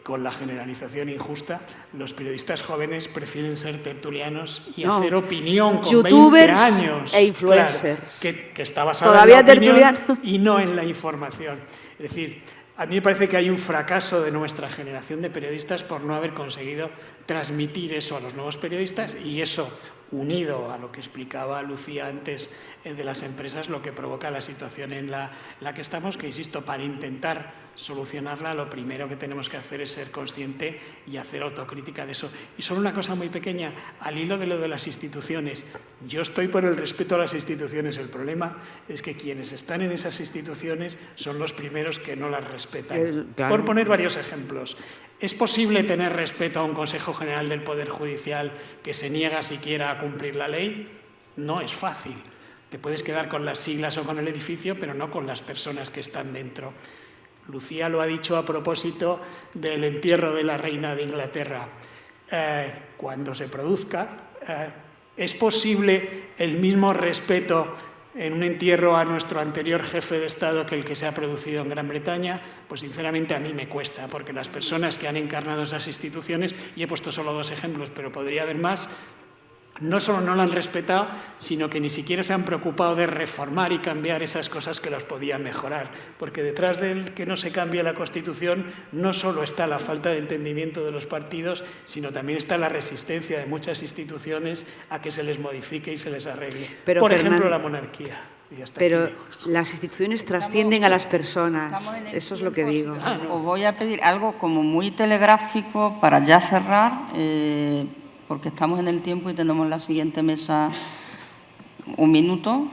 con la generalización injusta, los periodistas jóvenes prefieren ser tertulianos y hacer opinión con YouTubers 20 años. E influencers. Claro, que está basada en la opinión tertuliano. y no en la información. Es decir, a mí me parece que hay un fracaso de nuestra generación de periodistas por no haber conseguido transmitir eso a los nuevos periodistas, y eso, unido a lo que explicaba Lucía antes de las empresas, lo que provoca la situación en la que estamos, que insisto, para intentar solucionarla, lo primero que tenemos que hacer es ser consciente y hacer autocrítica de eso. Y solo una cosa muy pequeña, al hilo de lo de las instituciones. Yo estoy por el respeto a las instituciones. El problema es que quienes están en esas instituciones son los primeros que no las respetan. Claro. Por poner varios ejemplos. ¿Es posible tener respeto a un Consejo General del Poder Judicial que se niega siquiera a cumplir la ley? No es fácil. Te puedes quedar con las siglas o con el edificio, pero no con las personas que están dentro. Lucía lo ha dicho a propósito del entierro de la reina de Inglaterra. Cuando se produzca, ¿es posible el mismo respeto en un entierro a nuestro anterior jefe de Estado que el que se ha producido en Gran Bretaña? Pues sinceramente a mí me cuesta, porque las personas que han encarnado esas instituciones, y he puesto solo 2 ejemplos, pero podría haber más, no solo no la han respetado, sino que ni siquiera se han preocupado de reformar y cambiar esas cosas que las podían mejorar. Porque detrás del que no se cambie la Constitución no solo está la falta de entendimiento de los partidos, sino también está la resistencia de muchas instituciones a que se les modifique y se les arregle. Pero, por Fernando, ejemplo, la monarquía. Y hasta pero aquí. las instituciones trascienden a las personas. Eso es lo que digo. Os voy a pedir algo como muy telegráfico para ya cerrar, porque estamos en el tiempo y tenemos la siguiente mesa 1 minuto.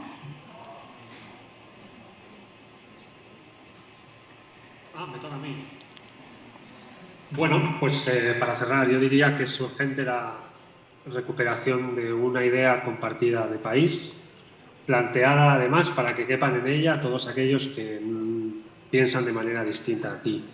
Me toca a mí. Bueno, pues para cerrar, yo diría que es urgente la recuperación de una idea compartida de país, planteada además para que quepan en ella todos aquellos que piensan de manera distinta a ti.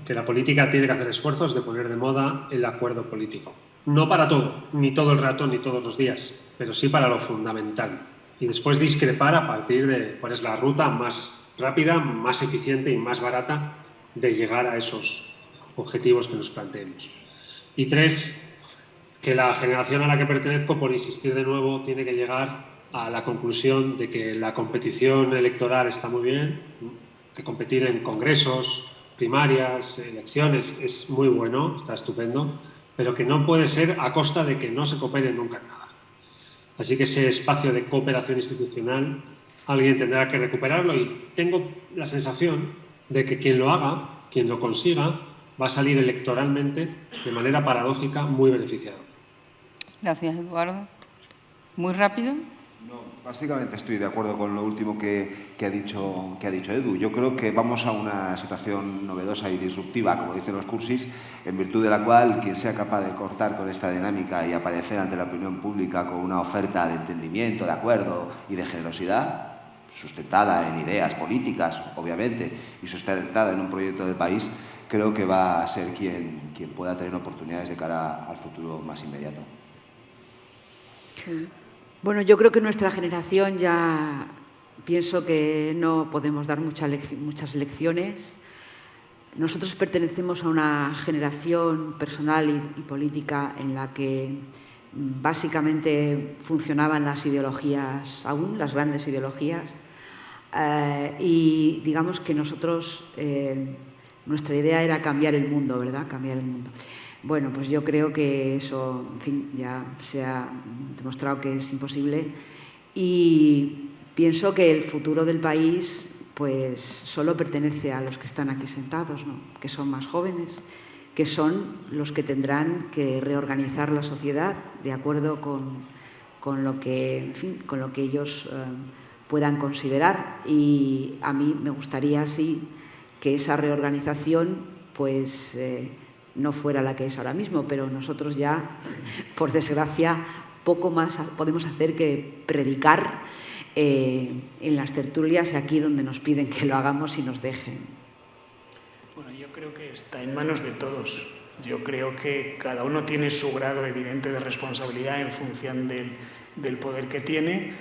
Que la política tiene que hacer esfuerzos de poner de moda el acuerdo político. No para todo, ni todo el rato, ni todos los días, pero sí para lo fundamental. Y después discrepar a partir de cuál es la ruta más rápida, más eficiente y más barata de llegar a esos objetivos que nos planteemos. Y 3, que la generación a la que pertenezco, por insistir de nuevo, tiene que llegar a la conclusión de que la competición electoral está muy bien, que competir en congresos, primarias, elecciones es muy bueno, está estupendo, pero que no puede ser a costa de que no se coopere nunca en nada. Así que ese espacio de cooperación institucional alguien tendrá que recuperarlo, y tengo la sensación de que quien lo haga, quien lo consiga, va a salir electoralmente de manera paradójica muy beneficiado. Gracias, Eduardo. Muy rápido. No, básicamente estoy de acuerdo con lo último que ha dicho Edu. Yo creo que vamos a una situación novedosa y disruptiva, como dicen los cursis, en virtud de la cual quien sea capaz de cortar con esta dinámica y aparecer ante la opinión pública con una oferta de entendimiento, de acuerdo y de generosidad, sustentada en ideas políticas, obviamente, y sustentada en un proyecto de país, creo que va a ser quien pueda tener oportunidades de cara al futuro más inmediato. Bueno, yo creo que nuestra generación ya pienso que no podemos dar muchas lecciones. Nosotros pertenecemos a una generación personal y política en la que básicamente funcionaban las ideologías aún, las grandes ideologías, y digamos que nosotros, nuestra idea era cambiar el mundo, ¿verdad? Cambiar el mundo. Bueno, pues yo creo que eso, en fin, ya se ha demostrado que es imposible, y pienso que el futuro del país pues solo pertenece a los que están aquí sentados, ¿no? Que son más jóvenes, que son los que tendrán que reorganizar la sociedad de acuerdo con lo que, en fin, con lo que ellos puedan considerar. Y a mí me gustaría, sí, que esa reorganización pues no fuera la que es ahora mismo, pero nosotros ya, por desgracia, poco más podemos hacer que predicar en las tertulias y aquí donde nos piden que lo hagamos y nos dejen. Bueno, yo creo que está en manos de todos. Yo creo que cada uno tiene su grado evidente de responsabilidad en función del poder que tiene.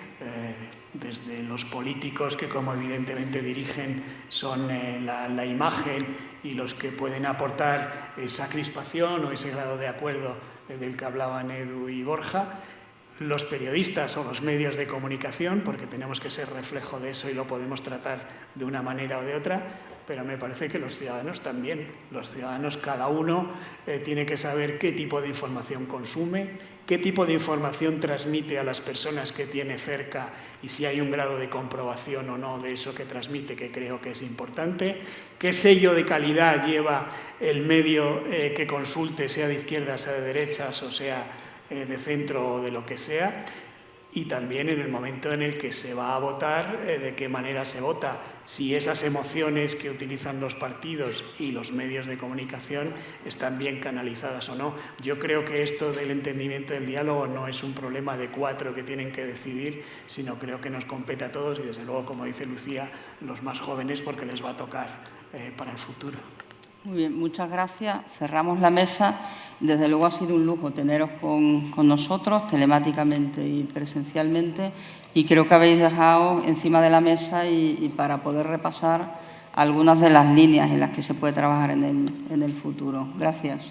desde los políticos que, como evidentemente dirigen, son la imagen y los que pueden aportar esa crispación o ese grado de acuerdo del que hablaban Edu y Borja, los periodistas o los medios de comunicación, porque tenemos que ser reflejo de eso y lo podemos tratar de una manera o de otra, pero me parece que los ciudadanos también. Los ciudadanos, cada uno, tiene que saber qué tipo de información consume, qué tipo de información transmite a las personas que tiene cerca y si hay un grado de comprobación o no de eso que transmite, que creo que es importante, qué sello de calidad lleva el medio que consulte, sea de izquierdas, sea de derechas o sea de centro o de lo que sea, y también en el momento en el que se va a votar, de qué manera se vota, si esas emociones que utilizan los partidos y los medios de comunicación están bien canalizadas o no. Yo creo que esto del entendimiento del diálogo no es un problema de 4 que tienen que decidir, sino creo que nos compete a todos y, desde luego, como dice Lucía, los más jóvenes, porque les va a tocar para el futuro. Muy bien, muchas gracias. Cerramos la mesa. Desde luego ha sido un lujo teneros con nosotros, telemáticamente y presencialmente, y creo que habéis dejado encima de la mesa y para poder repasar algunas de las líneas en las que se puede trabajar en el futuro. Gracias.